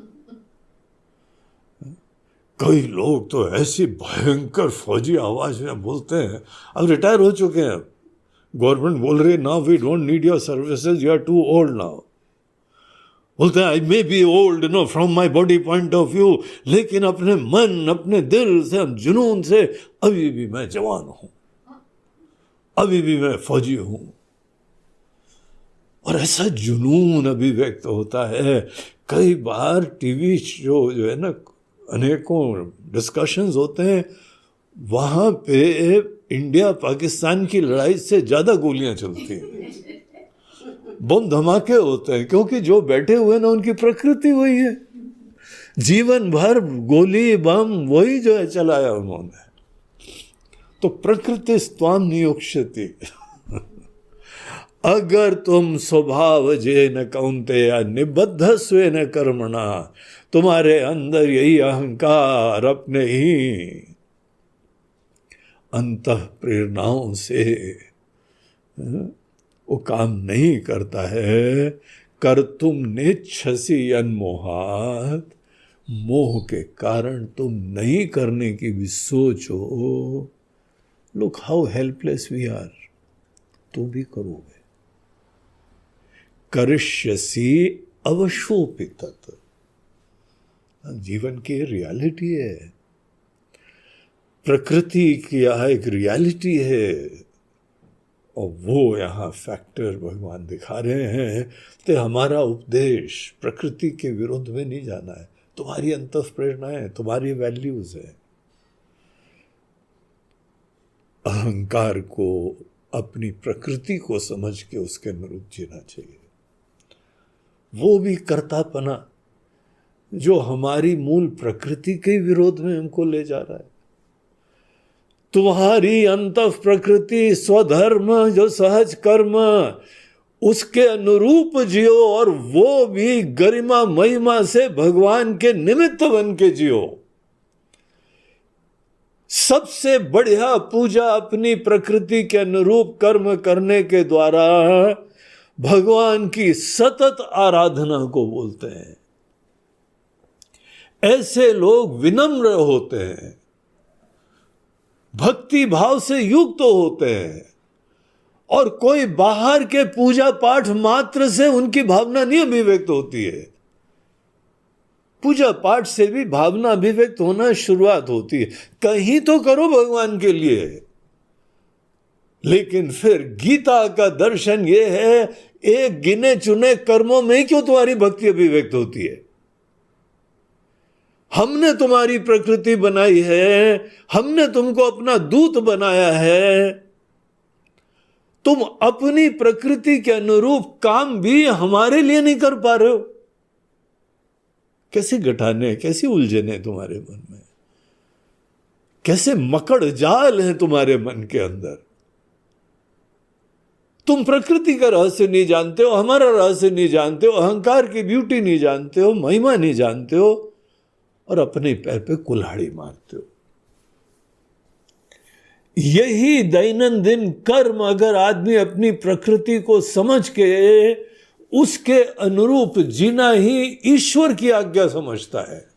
कई लोग तो ऐसी भयंकर फौजी आवाज में बोलते हैं, अब रिटायर हो चुके हैं, गवर्नमेंट बोल रही है now we don't need your services, you are too old now. बोलते हैं I may be old no from my body point of view, लेकिन अपने मन, अपने दिल से, जुनून से अभी भी मैं जवान हूं, अभी भी मैं फौजी हूं। और ऐसा जुनून अभिव्यक्त होता है। कई बार टीवी शो जो है ना, अनेकों डिस्कशंस होते हैं, वहां पे इंडिया पाकिस्तान की लड़ाई से ज्यादा गोलियां चलती हैं, बम धमाके होते हैं, क्योंकि जो बैठे हुए ना उनकी प्रकृति वही है, जीवन भर गोली बम वही जो है चलाया उन्होंने। तो प्रकृति स्वाम नियोक्ष्यति। अगर तुम स्वभाव जेन कौन्तेय निबद्ध स्वेन कर्मणा, तुम्हारे अंदर यही अहंकार अपने ही अंतः प्रेरणाओं से वो काम नहीं करता है, कर तुम नेच्छसि अन्मोहात, मोह के कारण तुम नहीं करने की भी सोचो। Look how helpless we are, तो भी करोगे। करिष्यसि अवशोपि तत्, जीवन की रियलिटी है, प्रकृति की यह एक रियलिटी है, और वो यहाँ फैक्टर भगवान दिखा रहे हैं। तो हमारा उपदेश प्रकृति के विरुद्ध में नहीं जाना है, तुम्हारी अंतः प्रेरणाएं, तुम्हारी वैल्यूज है। अहंकार को, अपनी प्रकृति को समझ के उसके अनुरूप जीना चाहिए। वो भी कर्तापना जो हमारी मूल प्रकृति के विरोध में हमको ले जा रहा है। तुम्हारी अंतः प्रकृति, स्वधर्म, जो सहज कर्म, उसके अनुरूप जियो और वो भी गरिमा महिमा से भगवान के निमित्त बन के जियो। सबसे बढ़िया पूजा अपनी प्रकृति के अनुरूप कर्म करने के द्वारा भगवान की सतत आराधना को बोलते हैं। ऐसे लोग विनम्र होते हैं, भक्ति भाव से युक्त होते हैं, और कोई बाहर के पूजा पाठ मात्र से उनकी भावना नहीं अभिव्यक्त होती है। पूजा पाठ से भी भावना अभिव्यक्त होना शुरुआत होती है, कहीं तो करो भगवान के लिए। लेकिन फिर गीता का दर्शन ये है, एक गिने चुने कर्मों में क्यों तुम्हारी भक्ति अभिव्यक्त होती है? हमने तुम्हारी प्रकृति बनाई है, हमने तुमको अपना दूत बनाया है, तुम अपनी प्रकृति के अनुरूप काम भी हमारे लिए नहीं कर पा रहे हो। कैसी गठाने, कैसी उलझने तुम्हारे मन में, कैसे मकड़ जाल है तुम्हारे मन के अंदर। तुम प्रकृति का रहस्य नहीं जानते हो, हमारा रहस्य नहीं जानते हो, अहंकार की ब्यूटी नहीं जानते हो, महिमा नहीं जानते हो, और अपने पैर पे कुल्हाड़ी मारते हो। यही दैनंदिन कर्म अगर आदमी अपनी प्रकृति को समझ के उसके अनुरूप जीना ही ईश्वर की आज्ञा समझता है।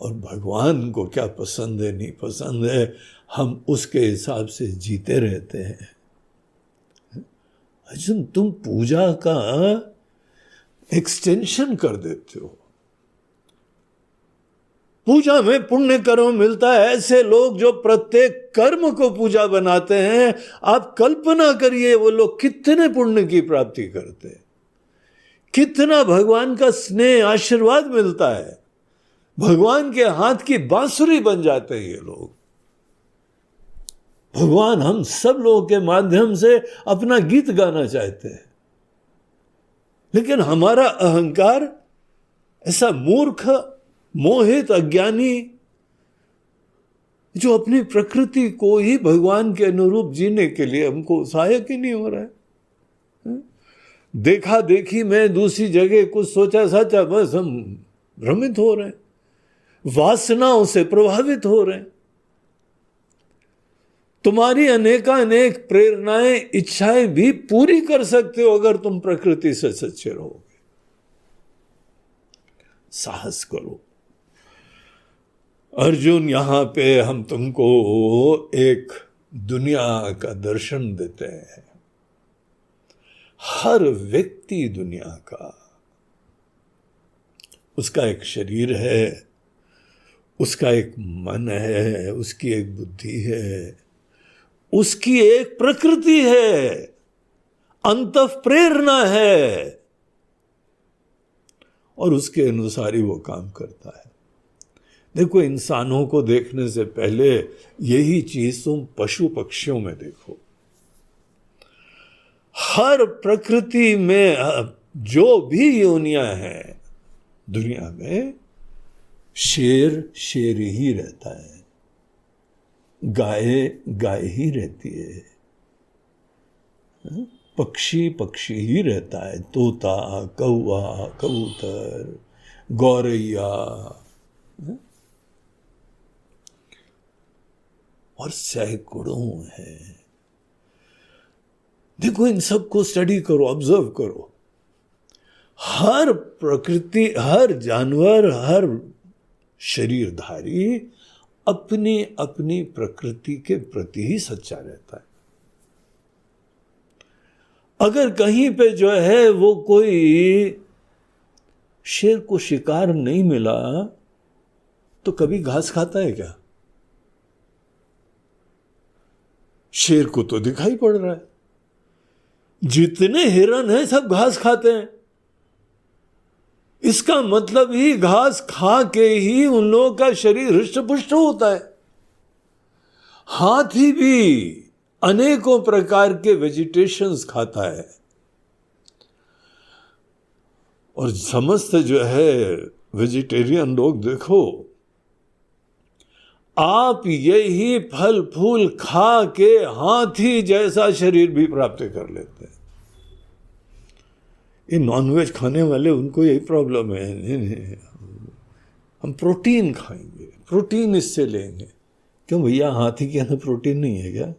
और भगवान को क्या पसंद है, नहीं पसंद है, हम उसके हिसाब से जीते रहते हैं। अर्जुन, तुम पूजा का एक्सटेंशन कर देते हो। पूजा में पुण्य कर्म मिलता है। ऐसे लोग जो प्रत्येक कर्म को पूजा बनाते हैं, आप कल्पना करिए वो लोग कितने पुण्य की प्राप्ति करते हैं, कितना भगवान का स्नेह आशीर्वाद मिलता है, भगवान के हाथ की बांसुरी बन जाते हैं ये लोग। भगवान हम सब लोगों के माध्यम से अपना गीत गाना चाहते हैं, लेकिन हमारा अहंकार ऐसा मूर्ख, मोहित, अज्ञानी, जो अपनी प्रकृति को ही भगवान के अनुरूप जीने के लिए हमको सहायक ही नहीं हो रहा है। देखा देखी में दूसरी जगह कुछ सोचा साचा, बस हम भ्रमित हो रहे हैं, वासनाओं से प्रभावित हो रहे हैं। तुम्हारी अनेकानेक प्रेरणाएं, इच्छाएं भी पूरी कर सकते हो अगर तुम प्रकृति से सच्चे रहोगे। साहस करो। अर्जुन, यहां पे हम तुमको एक दुनिया का दर्शन देते हैं। हर व्यक्ति दुनिया का, उसका एक शरीर है, उसका एक मन है, उसकी एक बुद्धि है, उसकी एक प्रकृति है, अंतःप्रेरणा है, और उसके अनुसार ही वो काम करता है। देखो, इंसानों को देखने से पहले यही चीज तुम पशु पक्षियों में देखो। हर प्रकृति में जो भी योनियां हैं दुनिया में, शेर शेर ही रहता है, गाय गाय ही रहती है, पक्षी पक्षी ही रहता है, तोता, कौवा, कबूतर, गौरैया, और सैकड़ों है। देखो, इन सबको स्टडी करो, ऑब्जर्व करो। हर प्रकृति, हर जानवर, हर शरीरधारी अपनी अपनी प्रकृति के प्रति ही सच्चा रहता है। अगर कहीं पे जो है वो कोई शेर को शिकार नहीं मिला तो कभी घास खाता है क्या? शेर को तो दिखाई पड़ रहा है, जितने हिरन हैं सब घास खाते हैं। इसका मतलब ही घास खा के ही उन लोगों का शरीर हृष्ट-पुष्ट होता है। हाथी भी अनेकों प्रकार के वेजिटेशंस खाता है, और समस्त जो है वेजिटेरियन लोग देखो, आप यही फल फूल खा के हाथी जैसा शरीर भी प्राप्त कर लेते हैं। ये नॉनवेज खाने वाले, उनको यही प्रॉब्लम है। नहीं, हम प्रोटीन खाएंगे, प्रोटीन इससे लेंगे। क्यों भैया, हाथी के अंदर प्रोटीन नहीं है क्या?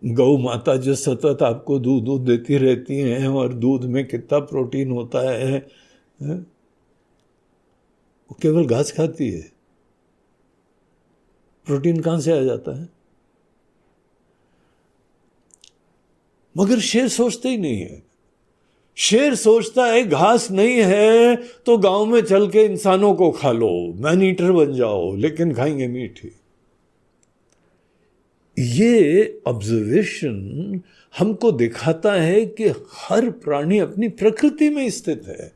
गौ माता जो सतत आपको दूध देती रहती हैं, और दूध में कितना प्रोटीन होता है, वो केवल घास खाती है, प्रोटीन कहां से आ जाता है? मगर शेर सोचते ही नहीं है। शेर सोचता है घास नहीं है तो गांव में चल के इंसानों को खा लो, मैन ईटर बन जाओ, लेकिन खाएंगे मीट ही। ये ऑब्जर्वेशन हमको दिखाता है कि हर प्राणी अपनी प्रकृति में स्थित है।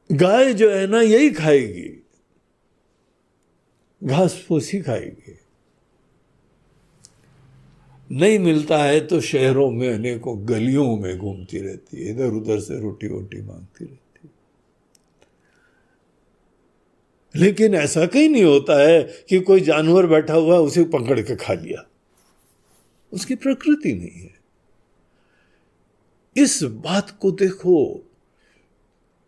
गाय जो है ना, यही खाएगी, घास फूस ही खाएगी। नहीं मिलता है तो शहरों में अनेकों गलियों में घूमती रहती है, इधर उधर से रोटी वोटी मांगती रहती है। लेकिन ऐसा कहीं नहीं होता है कि कोई जानवर बैठा हुआ है उसे पकड़ के खा लिया, उसकी प्रकृति नहीं है। इस बात को देखो,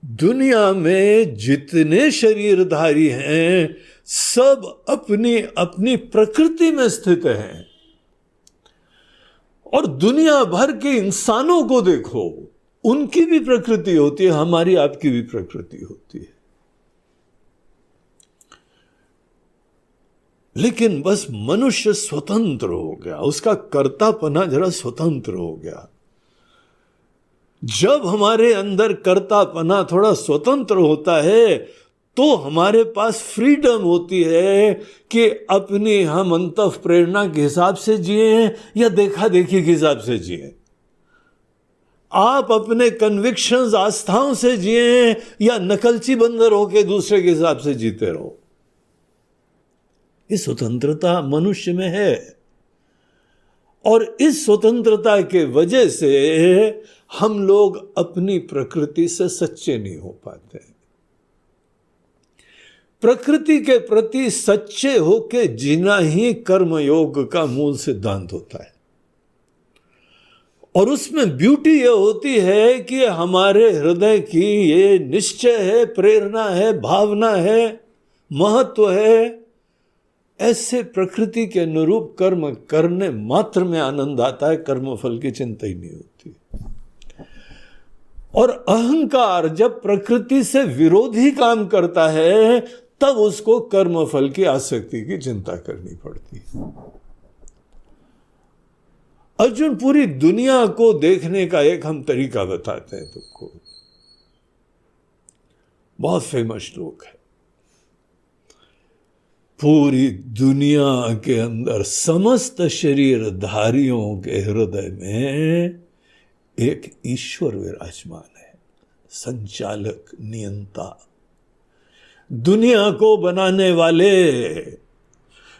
दुनिया में जितने शरीरधारी हैं सब अपनी अपनी प्रकृति में स्थित हैं। और दुनिया भर के इंसानों को देखो, उनकी भी प्रकृति होती है, हमारी आपकी भी प्रकृति होती है। लेकिन बस मनुष्य स्वतंत्र हो गया, उसका कर्तापना जरा स्वतंत्र हो गया। जब हमारे अंदर कर्तापना थोड़ा स्वतंत्र होता है तो हमारे पास फ्रीडम होती है कि अपनी हम अंतः प्रेरणा के हिसाब से जिए या देखा देखी के हिसाब से जिए। आप अपने कन्विक्शंस, आस्थाओं से जिए या नकलची बंदर होके दूसरे के हिसाब से जीते रहो। ये स्वतंत्रता मनुष्य में है, और इस स्वतंत्रता के वजह से हम लोग अपनी प्रकृति से सच्चे नहीं हो पाते। प्रकृति के प्रति सच्चे होके जीना ही कर्मयोग का मूल सिद्धांत होता है। और उसमें ब्यूटी ये होती है कि हमारे हृदय की ये निश्चय है, प्रेरणा है, भावना है, महत्व है। ऐसे प्रकृति के अनुरूप कर्म करने मात्र में आनंद आता है, कर्मफल की चिंता ही नहीं होती। और अहंकार जब प्रकृति से विरोधी काम करता है तब उसको कर्मफल की आसक्ति की चिंता करनी पड़ती है। अर्जुन, पूरी दुनिया को देखने का एक हम तरीका बताते हैं तुमको, बहुत फेमस श्लोक है। पूरी दुनिया के अंदर समस्त शरीरधारियों के हृदय में एक ईश्वर विराजमान है, संचालक, नियंता। दुनिया को बनाने वाले,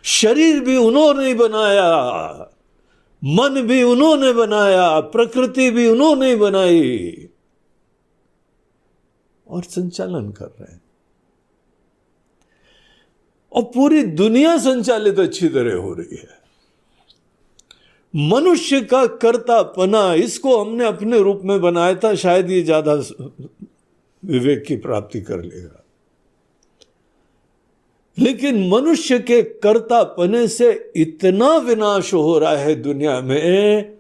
शरीर भी उन्होंने बनाया, मन भी उन्होंने बनाया, प्रकृति भी उन्होंने बनाई, और संचालन कर रहे हैं। और पूरी दुनिया संचालित अच्छी तरह हो रही है। मनुष्य का कर्तापना, इसको हमने अपने रूप में बनाया था, शायद ये ज्यादा विवेक की प्राप्ति कर लेगा। लेकिन मनुष्य के कर्तापने से इतना विनाश हो रहा है दुनिया में।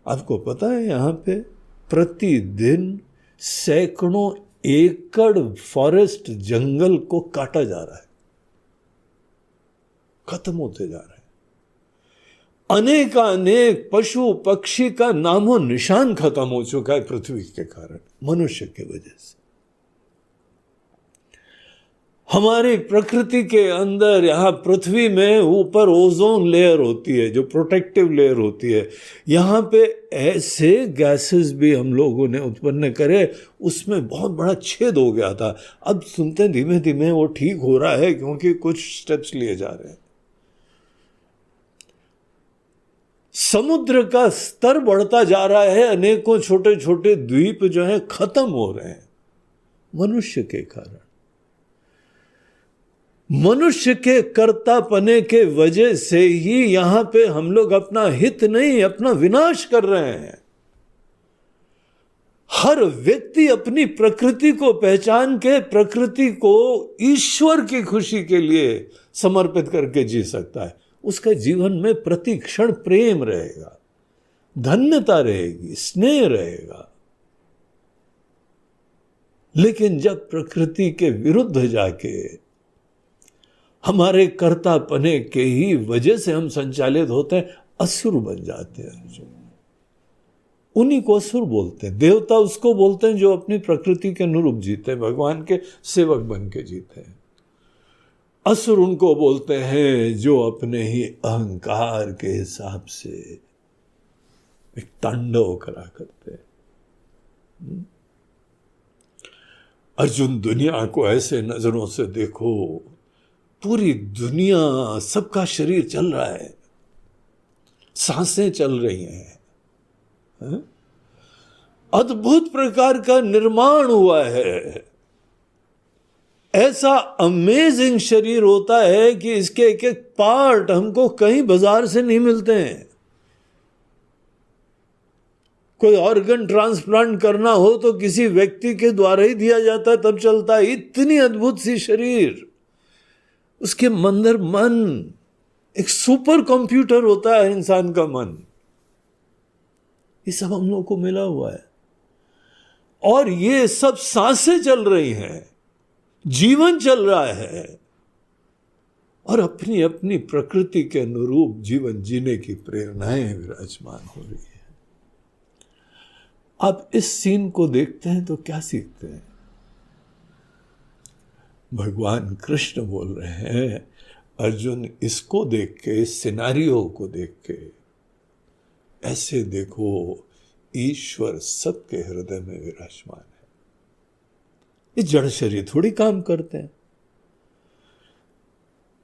आपको पता है यहां पे प्रतिदिन सैकड़ों एकड़ फॉरेस्ट, जंगल को काटा जा रहा है, खत्म होते जा रहे हैं। अनेकानेक पशु पक्षी का नामो निशान खत्म हो चुका है पृथ्वी के कारण, मनुष्य के वजह से। हमारी प्रकृति के अंदर, यहां पृथ्वी में ऊपर ओजोन लेयर होती है जो प्रोटेक्टिव लेयर होती है। यहां पे ऐसे गैसेस भी हम लोगों ने उत्पन्न करे, उसमें बहुत बड़ा छेद हो गया था। अब सुनते हैं धीमे धीमे वो ठीक हो रहा है, क्योंकि कुछ स्टेप्स लिए जा रहे हैं। समुद्र का स्तर बढ़ता जा रहा है, अनेकों छोटे छोटे द्वीप जो हैं खत्म हो रहे हैं मनुष्य के कारण। मनुष्य के कर्तापने के वजह से ही यहां पे हम लोग अपना हित नहीं, अपना विनाश कर रहे हैं। हर व्यक्ति अपनी प्रकृति को पहचान के प्रकृति को ईश्वर की खुशी के लिए समर्पित करके जी सकता है। उसके जीवन में प्रति क्षण प्रेम रहेगा, धन्यता रहेगी, स्नेह रहेगा। लेकिन जब प्रकृति के विरुद्ध जाके हमारे कर्तापने के ही वजह से हम संचालित होते हैं, असुर बन जाते हैं अर्जुन। उन्हीं को असुर बोलते हैं। देवता उसको बोलते हैं जो अपनी प्रकृति के अनुरूप जीते हैं, भगवान के सेवक बन के जीते हैं। असुर उनको बोलते हैं जो अपने ही अहंकार के हिसाब से एक तांडव करा करते हैं। अर्जुन, दुनिया को ऐसे नजरों से देखो, पूरी दुनिया, सबका शरीर चल रहा है, सांसें चल रही हैं, अद्भुत प्रकार का निर्माण हुआ है। ऐसा अमेजिंग शरीर होता है कि इसके एक एक पार्ट हमको कहीं बाजार से नहीं मिलते हैं। कोई ऑर्गन ट्रांसप्लांट करना हो तो किसी व्यक्ति के द्वारा ही दिया जाता है, तब चलता है। इतनी अद्भुत सी शरीर, उसके अंदर मन, एक सुपर कंप्यूटर होता है इंसान का मन। ये सब हम लोगों को मिला हुआ है और ये सब सांसें चल रही हैं, जीवन चल रहा है और अपनी अपनी प्रकृति के अनुरूप जीवन जीने की प्रेरणाएं विराजमान हो रही है। आप इस सीन को देखते हैं तो क्या सीखते हैं? भगवान कृष्ण बोल रहे हैं, अर्जुन इसको देख के, इस सिनारियो को देख के ऐसे देखो, ईश्वर सबके हृदय में विराजमान है। ये जड़ शरीर थोड़ी काम करते हैं।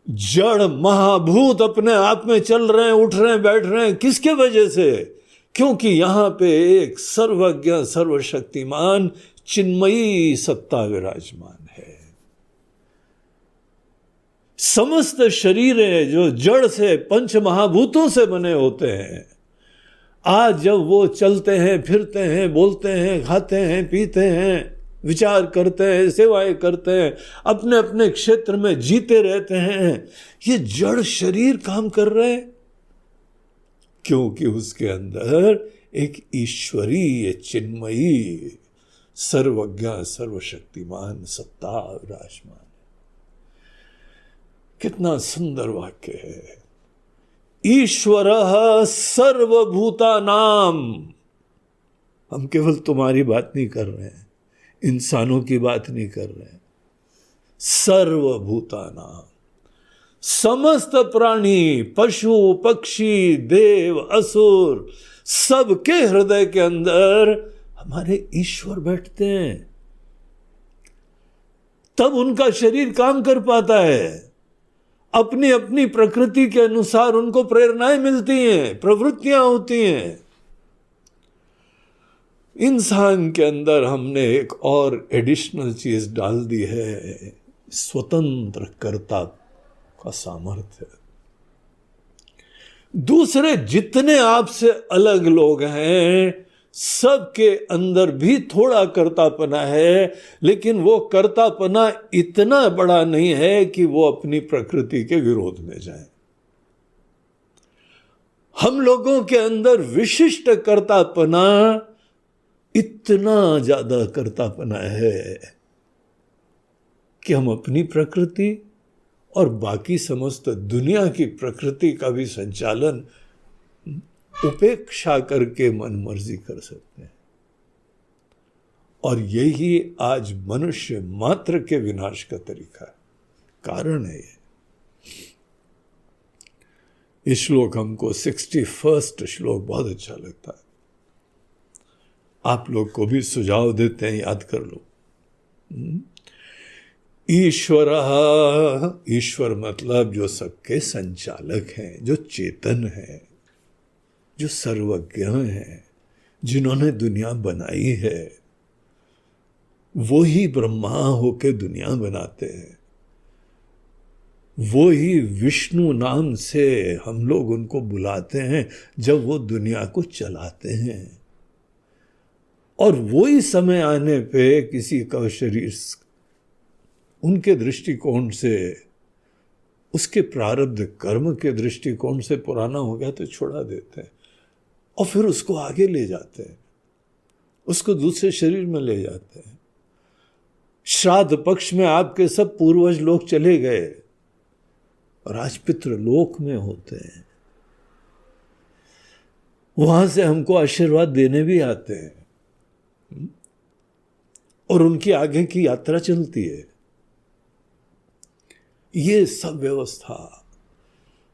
जड़ महाभूत अपने आप में चल रहे हैं, उठ रहे हैं, बैठ रहे हैं। किसके वजह से? क्योंकि यहां पे एक सर्वज्ञ सर्वशक्तिमान चिन्मयी सत्ता विराजमान है। समस्त शरीरें जो जड़ से, पंच महाभूतों से बने होते हैं, आज जब वो चलते हैं, फिरते हैं, बोलते हैं, खाते हैं, पीते हैं, विचार करते हैं, सेवाएं करते हैं, अपने अपने क्षेत्र में जीते रहते हैं, ये जड़ शरीर काम कर रहे हैं क्योंकि उसके अंदर एक ईश्वरीय चिन्मयी सर्वज्ञ सर्वशक्तिमान सत्ता विराजमान है। कितना सुंदर वाक्य है। ईश्वरः सर्वभूतानां। हम केवल तुम्हारी बात नहीं कर रहे हैं, इंसानों की बात नहीं कर रहे हैं। सर्वभूतानां, समस्त प्राणी, पशु पक्षी, देव असुर, सबके हृदय के अंदर हमारे ईश्वर बैठते हैं, तब उनका शरीर काम कर पाता है। अपनी अपनी प्रकृति के अनुसार उनको प्रेरणाएं मिलती हैं, प्रवृत्तियां होती हैं। इंसान के अंदर हमने एक और एडिशनल चीज डाल दी है, स्वतंत्र कर्ता का सामर्थ्य। दूसरे जितने आपसे अलग लोग हैं, सबके अंदर भी थोड़ा कर्तापना है, लेकिन वो कर्तापना इतना बड़ा नहीं है कि वो अपनी प्रकृति के विरोध में जाए। हम लोगों के अंदर विशिष्ट कर्तापना, इतना ज्यादा कर्तापना है कि हम अपनी प्रकृति और बाकी समस्त दुनिया की प्रकृति का भी संचालन उपेक्षा करके मन मर्जी कर सकते हैं। और यही आज मनुष्य मात्र के विनाश का तरीका है, कारण है ये श्लोक हमको 61वां श्लोक बहुत अच्छा लगता है। आप लोग को भी सुझाव देते हैं, याद कर लो। ईश्वर मतलब जो सबके संचालक हैं, जो चेतन है, जो सर्वज्ञ हैं, जिन्होंने दुनिया बनाई है, वो ही ब्रह्मा होके दुनिया बनाते हैं। वो ही विष्णु नाम से हम लोग उनको बुलाते हैं जब वो दुनिया को चलाते हैं। और वही समय आने पे किसी का शरीर उनके दृष्टिकोण से, उसके प्रारब्ध कर्म के दृष्टिकोण से पुराना हो गया तो छोड़ा देते हैं और फिर उसको आगे ले जाते हैं, उसको दूसरे शरीर में ले जाते हैं। श्राद्ध पक्ष में आपके सब पूर्वज लोग चले गए और आज पितृलोक में होते हैं, वहां से हमको आशीर्वाद देने भी आते हैं और उनकी आगे की यात्रा चलती है। ये सब व्यवस्था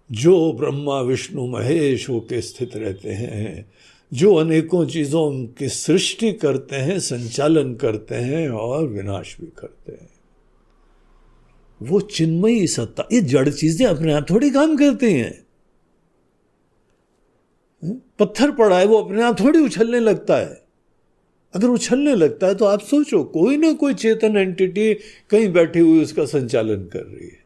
जो ब्रह्मा विष्णु महेश होके स्थित रहते हैं, जो अनेकों चीजों की सृष्टि करते हैं, संचालन करते हैं और विनाश भी करते हैं, वो चिन्मयी सत्ता, ये जड़ चीजें अपने आप थोड़ी काम करती हैं। पत्थर पड़ा है, वो अपने आप थोड़ी उछलने लगता है। अगर उछलने लगता है तो आप सोचो कोई ना कोई चेतन एंटिटी कहीं बैठी हुई उसका संचालन कर रही है।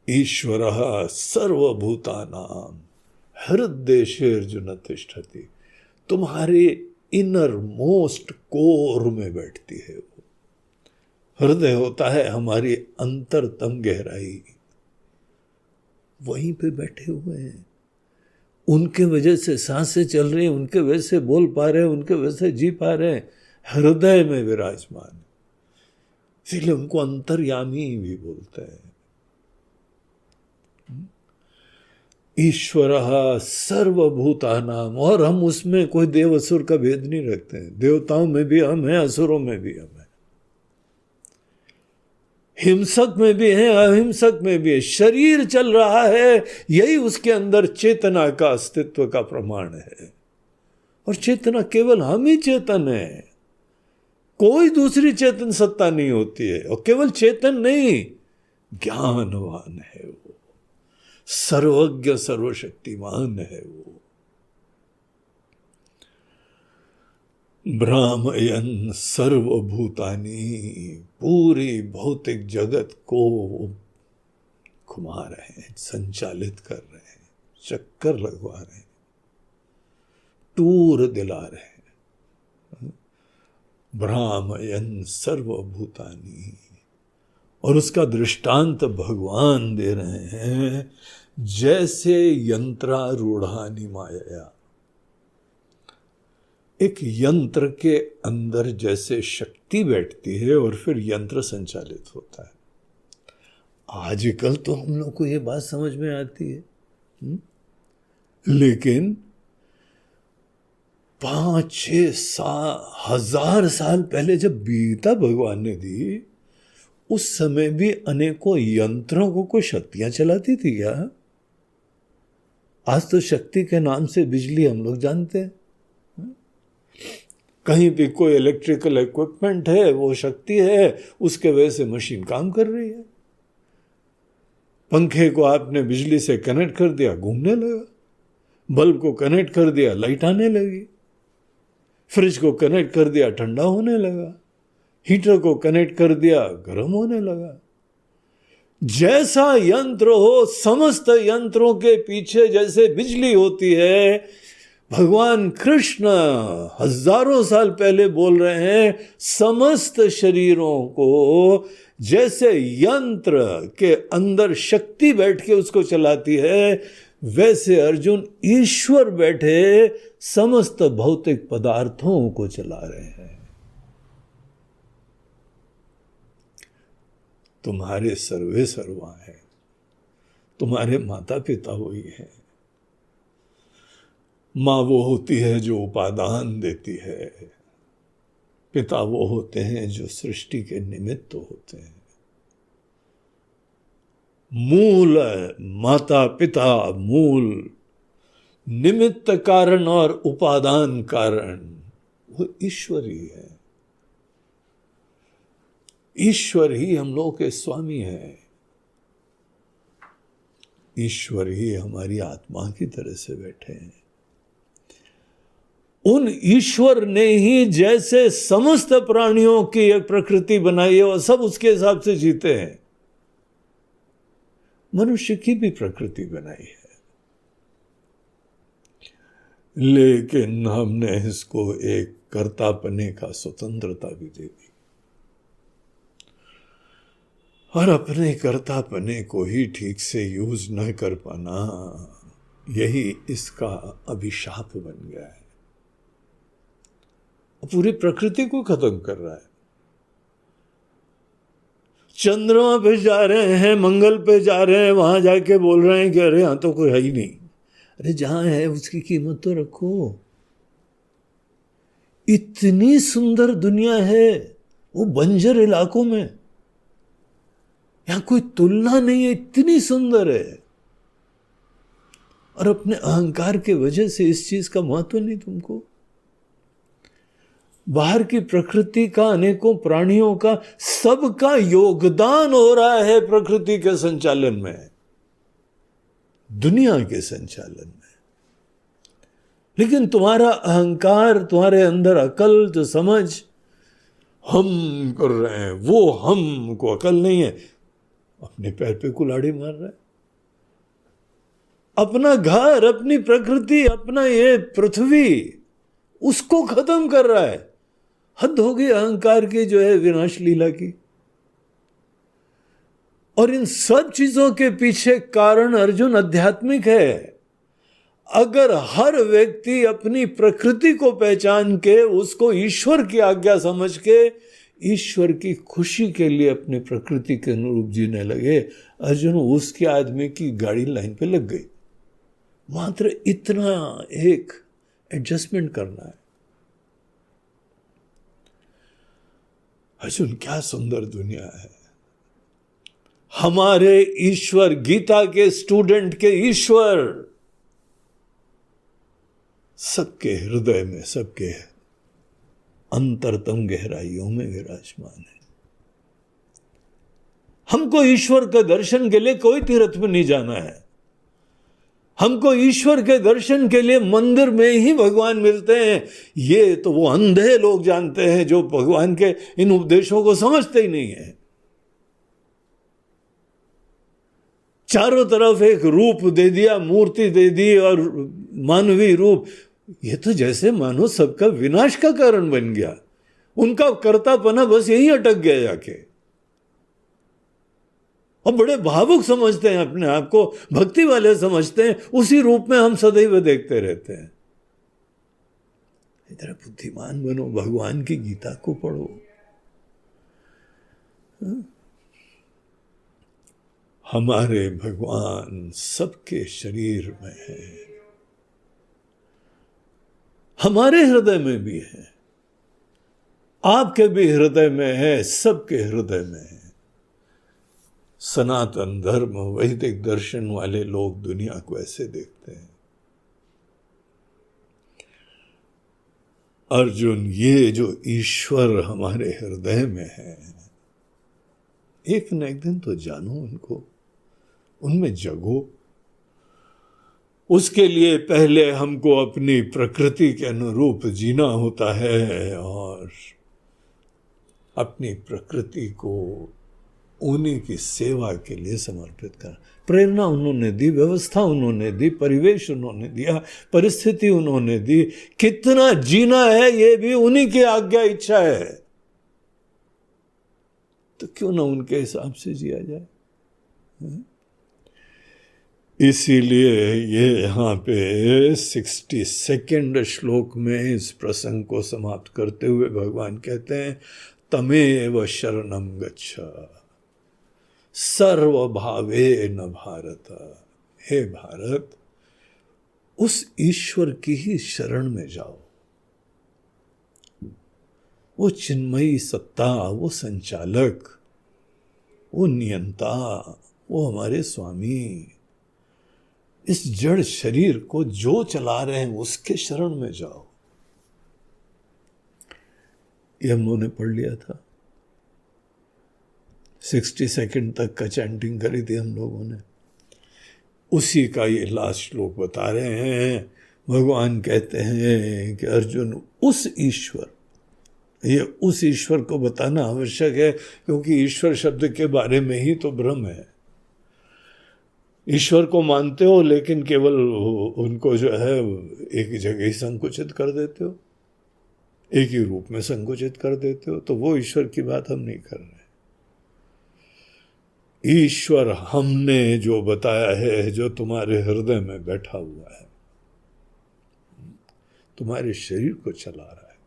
ईश्वरः सर्वभूतानां हृदयेषु तिष्ठति, तुम्हारे इनर मोस्ट कोर में बैठती है वो। हृदय होता है हमारी अंतरतम गहराई, वहीं पे बैठे हुए हैं। उनके वजह से सांसें चल रही हैं, उनके वजह से बोल पा रहे हैं, उनके वजह से जी पा रहे हैं, हृदय में विराजमान। इसलिए उनको अंतर्यामी भी बोलते हैं। ईश्वरः सर्वभूतानां, और हम उसमें कोई देव असुर का भेद नहीं रखते हैं। देवताओं में भी हम हैं, असुरों में भी हम हैं, हिंसक में भी हैं, अहिंसक में भी है। शरीर चल रहा है, यही उसके अंदर चेतना का अस्तित्व का प्रमाण है। और चेतना केवल हम ही चेतन है, कोई दूसरी चेतन सत्ता नहीं होती है। और केवल चेतन नहीं, ज्ञानवान है वो, सर्वज्ञ सर्वशक्तिमान है वो। भ्रामयन् सर्वभूतानि, पूरी भौतिक जगत को घुमा रहे हैं, संचालित कर रहे हैं, चक्कर लगवा रहे हैं, टूर दिला रहे हैं। भ्रामयन् सर्वभूतानि, और उसका दृष्टांत भगवान दे रहे हैं, जैसे यंत्रारूढ़ानि मायया। एक यंत्र के अंदर जैसे शक्ति बैठती है और फिर यंत्र संचालित होता है। आजकल तो हम लोग को ये बात समझ में आती है, लेकिन 5-6 साल पहले जब गीता भगवान ने दी, उस समय भी अनेकों यंत्रों को कोई शक्तियां चलाती थी क्या? आज तो शक्ति के नाम से बिजली हम लोग जानते हैं। कहीं भी कोई इलेक्ट्रिकल इक्विपमेंट है, वो शक्ति है, उसके वजह से मशीन काम कर रही है। पंखे को आपने बिजली से कनेक्ट कर दिया, घूमने लगा। बल्ब को कनेक्ट कर दिया, लाइट आने लगी। फ्रिज को कनेक्ट कर दिया, ठंडा होने लगा। हीटर को कनेक्ट कर दिया, गर्म होने लगा। जैसा यंत्र हो, समस्त यंत्रों के पीछे जैसे बिजली होती है, भगवान कृष्ण हजारों साल पहले बोल रहे हैं, समस्त शरीरों को जैसे यंत्र के अंदर शक्ति बैठ के उसको चलाती है, वैसे अर्जुन ईश्वर बैठे समस्त भौतिक पदार्थों को चला रहे हैं। तुम्हारे सर्वे सर्वा है, तुम्हारे माता पिता वही है। माँ वो होती है जो उपादान देती है, पिता वो होते हैं जो सृष्टि के निमित्त होते हैं। मूल माता पिता, मूल निमित्त कारण और उपादान कारण वो ईश्वर ही है। ईश्वर ही हम लोग के स्वामी है। ईश्वर ही हमारी आत्मा की तरह से बैठे हैं। उन ईश्वर ने ही जैसे समस्त प्राणियों की एक प्रकृति बनाई है और सब उसके हिसाब से जीते हैं। मनुष्य की भी प्रकृति बनाई है, लेकिन हमने इसको एक कर्तापने का स्वतंत्रता भी दे दी, और अपने कर्तापने को ही ठीक से यूज न कर पाना, यही इसका अभिशाप बन गया है। पूरी प्रकृति को खत्म कर रहा है। चंद्रमा पे जा रहे हैं, मंगल पे जा रहे हैं, वहां जाके बोल रहे हैं कि अरे यहां तो कोई है ही नहीं। अरे जहां है उसकी कीमत तो रखो। इतनी सुंदर दुनिया है वो बंजर इलाकों में, यहां कोई तुलना नहीं है, इतनी सुंदर है, और अपने अहंकार के वजह से इस चीज का महत्व नहीं तुमको। बाहर की प्रकृति का, अनेकों प्राणियों का, सबका योगदान हो रहा है प्रकृति के संचालन में, दुनिया के संचालन में। लेकिन तुम्हारा अहंकार, तुम्हारे अंदर अकल, जो समझ हम कर रहे हैं, वो हमको अकल नहीं है, अपने पैर पे कुल्हाड़ी मार रहा है। अपना घर, अपनी प्रकृति, अपना ये पृथ्वी, उसको खत्म कर रहा है। हद हो गई अहंकार की, जो है विनाश लीला की। और इन सब चीजों के पीछे कारण अर्जुन आध्यात्मिक है। अगर हर व्यक्ति अपनी प्रकृति को पहचान के, उसको ईश्वर की आज्ञा समझ के, ईश्वर की खुशी के लिए अपने प्रकृति के अनुरूप जीने लगे, अर्जुन उसके आदमी की गाड़ी लाइन पे लग गई। मात्र इतना एक एडजस्टमेंट करना है। अर्जुन, क्या सुंदर दुनिया है। हमारे ईश्वर, गीता के स्टूडेंट के ईश्वर, सबके हृदय में, सबके अंतरतम गहराइयों में विराजमान है। हमको ईश्वर के दर्शन के लिए कोई तीर्थ में नहीं जाना है। हमको ईश्वर के दर्शन के लिए मंदिर में ही भगवान मिलते हैं। ये तो वो अंधे लोग जानते हैं जो भगवान के इन उपदेशों को समझते ही नहीं है। चारों तरफ एक रूप दे दिया, मूर्ति दे दी, और मानवीय रूप, ये तो जैसे मानो सबका विनाश का कारण बन गया। उनका कर्तापना बस यही अटक गया जाके, और बड़े भावुक समझते हैं अपने आप को, भक्ति वाले समझते हैं, उसी रूप में हम सदैव देखते रहते हैं। इधर बुद्धिमान बनो, भगवान की गीता को पढ़ो। हमारे भगवान सबके शरीर में है, हमारे हृदय में भी है, आपके भी हृदय में है, सबके हृदय में है। सनातन धर्म, वैदिक दर्शन वाले लोग दुनिया को ऐसे देखते हैं। अर्जुन, ये जो ईश्वर हमारे हृदय में है, एक न एक दिन तो जानो उनको, उनमें जगो। उसके लिए पहले हमको अपनी प्रकृति के अनुरूप जीना होता है, और अपनी प्रकृति को उन्हीं की सेवा के लिए समर्पित कर। प्रेरणा उन्होंने दी, व्यवस्था उन्होंने दी, परिवेश उन्होंने दिया, परिस्थिति उन्होंने दी। कितना जीना है ये भी उन्हीं की आज्ञा, इच्छा है। तो क्यों ना उनके हिसाब से जिया जाए। इसीलिए ये यहाँ पे 62वें श्लोक में इस प्रसंग को समाप्त करते हुए भगवान कहते हैं, तमेव शरणं गच्छ सर्वभावेन भारत। हे भारत, उस ईश्वर की ही शरण में जाओ। वो चिन्मयी सत्ता, वो संचालक, वो नियंता, वो हमारे स्वामी, इस जड़ शरीर को जो चला रहे हैं उसके शरण में जाओ। ये हम लोगों ने पढ़ लिया था, 62 तक का चैंटिंग करी थी हम लोगों ने। उसी का ये लास्ट श्लोक बता रहे हैं। भगवान कहते हैं कि अर्जुन, उस ईश्वर, ये उस ईश्वर को बताना आवश्यक है, क्योंकि ईश्वर शब्द के बारे में ही तो भ्रम है। ईश्वर को मानते हो लेकिन केवल उनको जो है एक ही जगह ही संकुचित कर देते हो, एक ही रूप में संकुचित कर देते हो, तो वो ईश्वर की बात हम नहीं कर रहे। ईश्वर हमने जो बताया है, जो तुम्हारे हृदय में बैठा हुआ है, तुम्हारे शरीर को चला रहा है,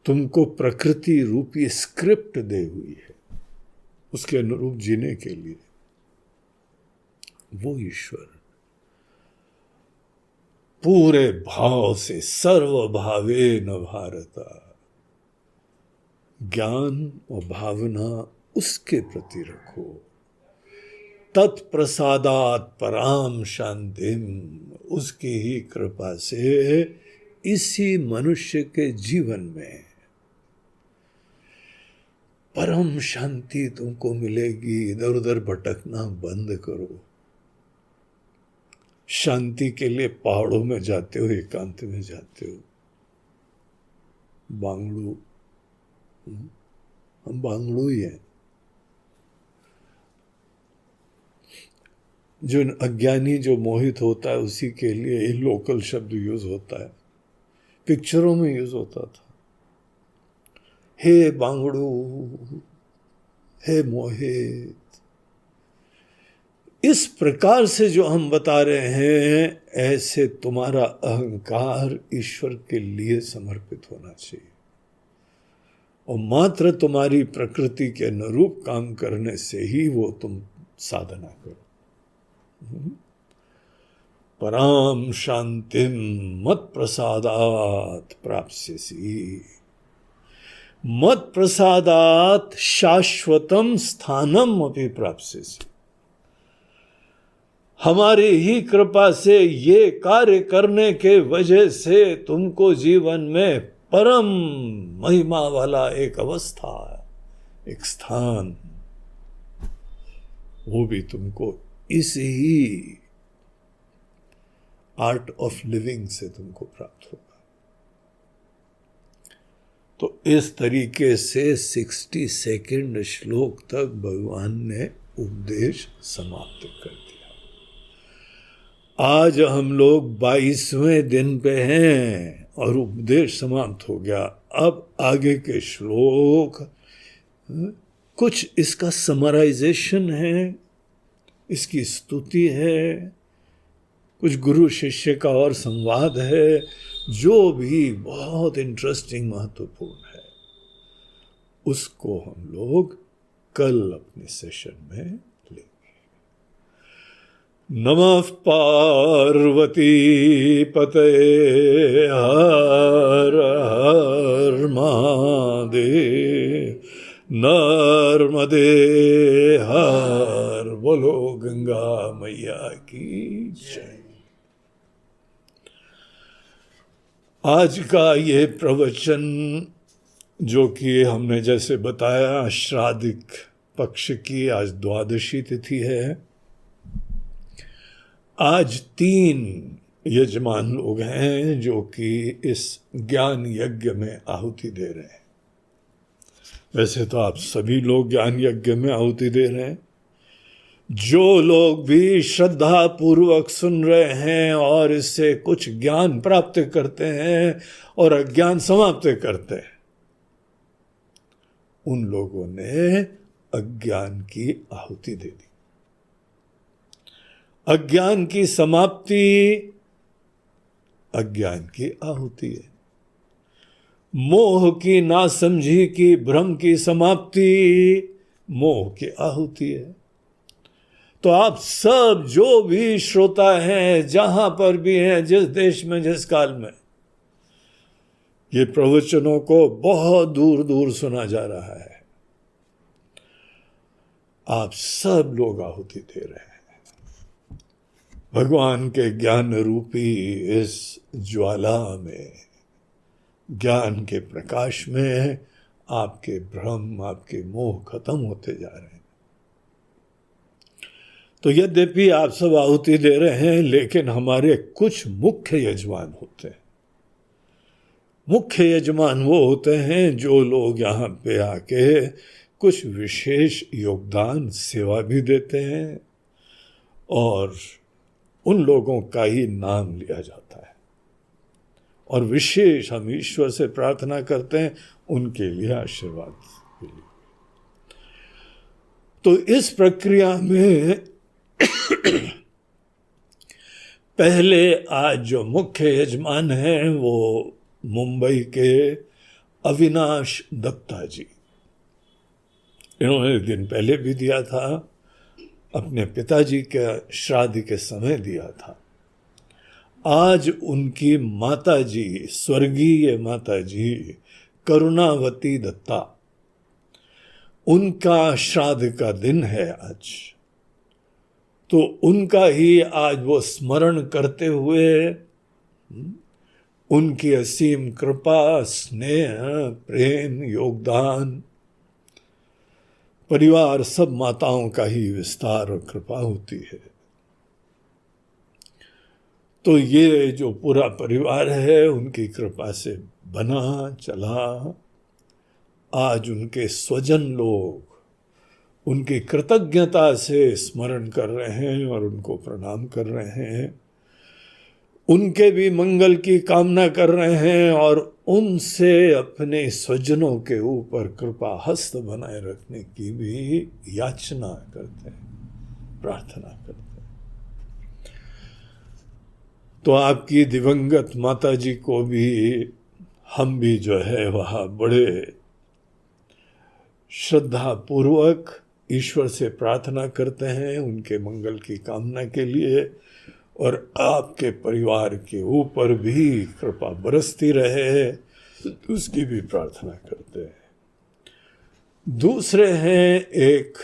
तुमको प्रकृति रूपी स्क्रिप्ट दे हुई है उसके अनुरूप जीने के लिए, वो ईश्वर पूरे भाव से, सर्वभावेन भारत, ज्ञान और भावना उसके प्रति रखो। तत्प्रसादात पराम शांतिम, उसकी ही कृपा से इसी मनुष्य के जीवन में परम शांति तुमको मिलेगी। इधर उधर भटकना बंद करो। शांति के लिए पहाड़ों में जाते हो, एकांत में जाते हो, बांगड़ू, हम बांगड़ू ही हैं। जो अज्ञानी जो मोहित होता है उसी के लिए ये लोकल शब्द यूज होता है, पिक्चरों में यूज होता था। हे बांगड़ू, हे मोहित, इस प्रकार से जो हम बता रहे हैं, ऐसे तुम्हारा अहंकार ईश्वर के लिए समर्पित होना चाहिए और मात्र तुम्हारी प्रकृति के अनुरूप काम करने से ही वो तुम साधना करो। पराम शांतिम मत प्रसादात प्राप्स्यसि, मत प्रसादात शाश्वतम स्थानम अपि प्राप्स्यसि। हमारी ही कृपा से, ये कार्य करने के वजह से तुमको जीवन में परम महिमा वाला एक अवस्था, एक स्थान, वो भी तुमको इस ही आर्ट ऑफ लिविंग से तुमको प्राप्त होगा। तो इस तरीके से 62 श्लोक तक भगवान ने उपदेश समाप्त कर दिया। आज हम लोग 22वें दिन पे हैं और उपदेश समाप्त हो गया। अब आगे के श्लोक कुछ इसका समराइजेशन है, इसकी स्तुति है, कुछ गुरु शिष्य का और संवाद है, जो भी बहुत इंटरेस्टिंग, महत्वपूर्ण है। उसको हम लोग कल अपने सेशन में लेंगे। नमः पार्वती पतये हर हर महादेव, नर्मदे हर, बोलो गंगा मैया की जय। आज का ये प्रवचन जो कि हमने जैसे बताया, श्राद्धिक पक्ष की आज द्वादशी तिथि है। आज 3 यजमान लोग हैं जो कि इस ज्ञान यज्ञ में आहुति दे रहे हैं। वैसे तो आप सभी लोग ज्ञान यज्ञ में आहुति दे रहे हैं। जो लोग भी श्रद्धा पूर्वक सुन रहे हैं और इससे कुछ ज्ञान प्राप्त करते हैं और अज्ञान समाप्त करते हैं, उन लोगों ने अज्ञान की आहुति दे दी। अज्ञान की समाप्ति अज्ञान की आहुति है। मोह की नासमझी की, भ्रम की समाप्ति मोह की आहुति है। तो आप सब जो भी श्रोता हैं, जहां पर भी हैं, जिस देश में, जिस काल में, ये प्रवचनों को बहुत दूर दूर सुना जा रहा है। आप सब लोग आहुति दे रहे हैं भगवान के ज्ञान रूपी इस ज्वाला में, ज्ञान के प्रकाश में। आपके भ्रम, आपके मोह खत्म होते जा रहे हैं। तो यद्यपि आप सब आहुति दे रहे हैं, लेकिन हमारे कुछ मुख्य यजमान होते हैं। मुख्य यजमान वो होते हैं जो लोग यहाँ पे आके कुछ विशेष योगदान सेवा भी देते हैं और उन लोगों का ही नाम लिया जाता है और विशेष हम ईश्वर से प्रार्थना करते हैं उनके लिए आशीर्वाद के लिए। तो इस प्रक्रिया में पहले आज जो मुख्य यजमान हैं वो मुंबई के अविनाश दत्ता जी, इन्होंने दिन पहले भी दिया था, अपने पिताजी के श्राद्ध के समय दिया था। आज उनकी माताजी, स्वर्गीय माताजी करुणावती दत्ता, उनका श्राद्ध का दिन है आज। तो उनका ही आज वो स्मरण करते हुए उनकी असीम कृपा, स्नेह, प्रेम, योगदान, परिवार, सब माताओं का ही विस्तार और कृपा होती है। तो ये जो पूरा परिवार है उनकी कृपा से बना चला। आज उनके स्वजन लोग उनकी कृतज्ञता से स्मरण कर रहे हैं और उनको प्रणाम कर रहे हैं, उनके भी मंगल की कामना कर रहे हैं और उनसे अपने स्वजनों के ऊपर कृपा हस्त बनाए रखने की भी याचना करते हैं, प्रार्थना करते हैं। तो आपकी दिवंगत माता जी को भी हम भी जो है वह बड़े श्रद्धा पूर्वक ईश्वर से प्रार्थना करते हैं उनके मंगल की कामना के लिए, और आपके परिवार के ऊपर भी कृपा बरसती रहे उसकी भी प्रार्थना करते हैं। दूसरे हैं, एक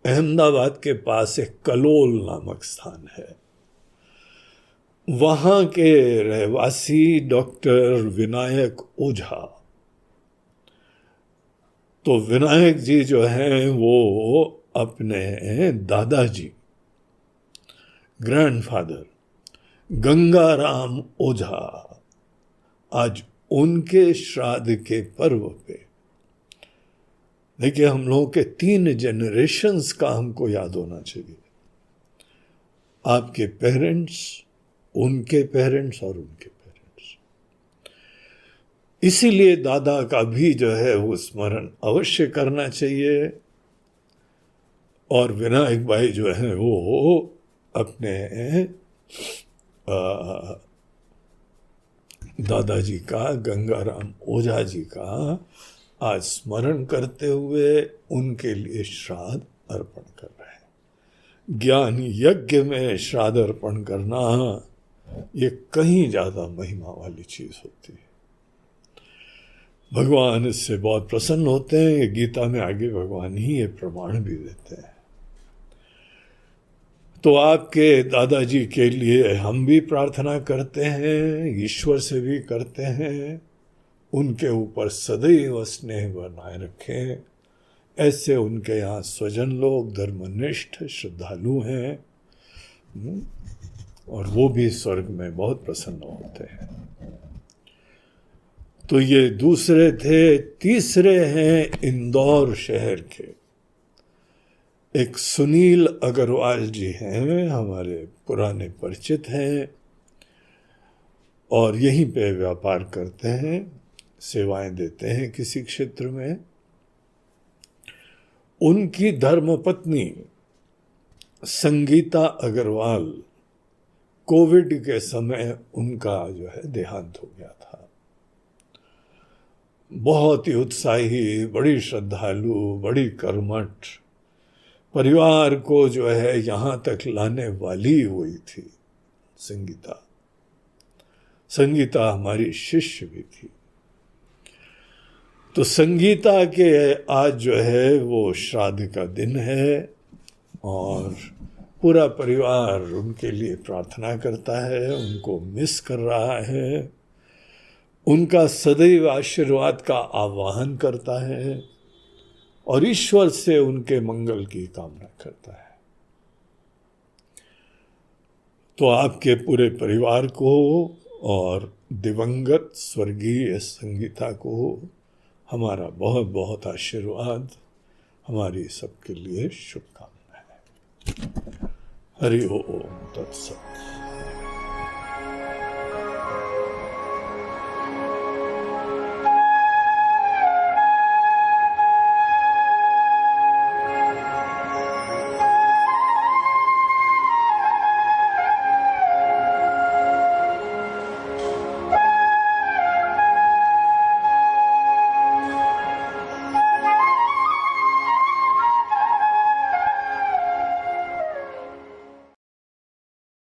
अहमदाबाद के पास एक कलोल नामक स्थान है, वहाँ के रहवासी डॉक्टर विनायक ओझा। तो विनायक जी जो हैं वो अपने दादाजी, ग्रैंडफादर गंगाराम ओझा, आज उनके श्राद्ध के पर्व पे, देखिए हम लोगों के 3 जनरेशन्स का हमको याद होना चाहिए, आपके पेरेंट्स, उनके पेरेंट्स और उनके पेरेंट्स। इसीलिए दादा का भी जो है वो स्मरण अवश्य करना चाहिए। और विनायक भाई जो है वो अपने दादाजी का, गंगाराम ओझा जी का आज स्मरण करते हुए उनके लिए श्राद्ध अर्पण कर रहे हैं। ज्ञान यज्ञ में श्राद्ध अर्पण करना ये कहीं ज़्यादा महिमा वाली चीज़ होती है। भगवान इससे बहुत प्रसन्न होते हैं। ये गीता में आगे भगवान ही ये प्रमाण भी देते हैं। तो आपके दादाजी के लिए हम भी प्रार्थना करते हैं, ईश्वर से भी करते हैं, उनके ऊपर सदैव स्नेह बनाए रखें। ऐसे उनके यहाँ स्वजन लोग धर्मनिष्ठ श्रद्धालु हैं और वो भी स्वर्ग में बहुत प्रसन्न होते हैं। तो ये दूसरे थे। तीसरे हैं इंदौर शहर के एक सुनील अग्रवाल जी हैं, हमारे पुराने परिचित हैं और यहीं पे व्यापार करते हैं, सेवाएं देते हैं किसी क्षेत्र में। उनकी धर्मपत्नी संगीता अग्रवाल, कोविड के समय उनका जो है देहांत हो गया था। बहुत ही उत्साही, बड़ी श्रद्धालु, बड़ी कर्मठ, परिवार को जो है यहाँ तक लाने वाली हुई थी संगीता। संगीता हमारी शिष्य भी थी। तो संगीता के आज जो है वो श्राद्ध का दिन है और पूरा परिवार उनके लिए प्रार्थना करता है, उनको मिस कर रहा है, उनका सदैव आशीर्वाद का आह्वान करता है और ईश्वर से उनके मंगल की कामना करता है। तो आपके पूरे परिवार को और दिवंगत स्वर्गीय संगीता को हमारा बहुत बहुत आशीर्वाद, हमारी सबके लिए शुभकामनाएं। हरि ओम तत्सत।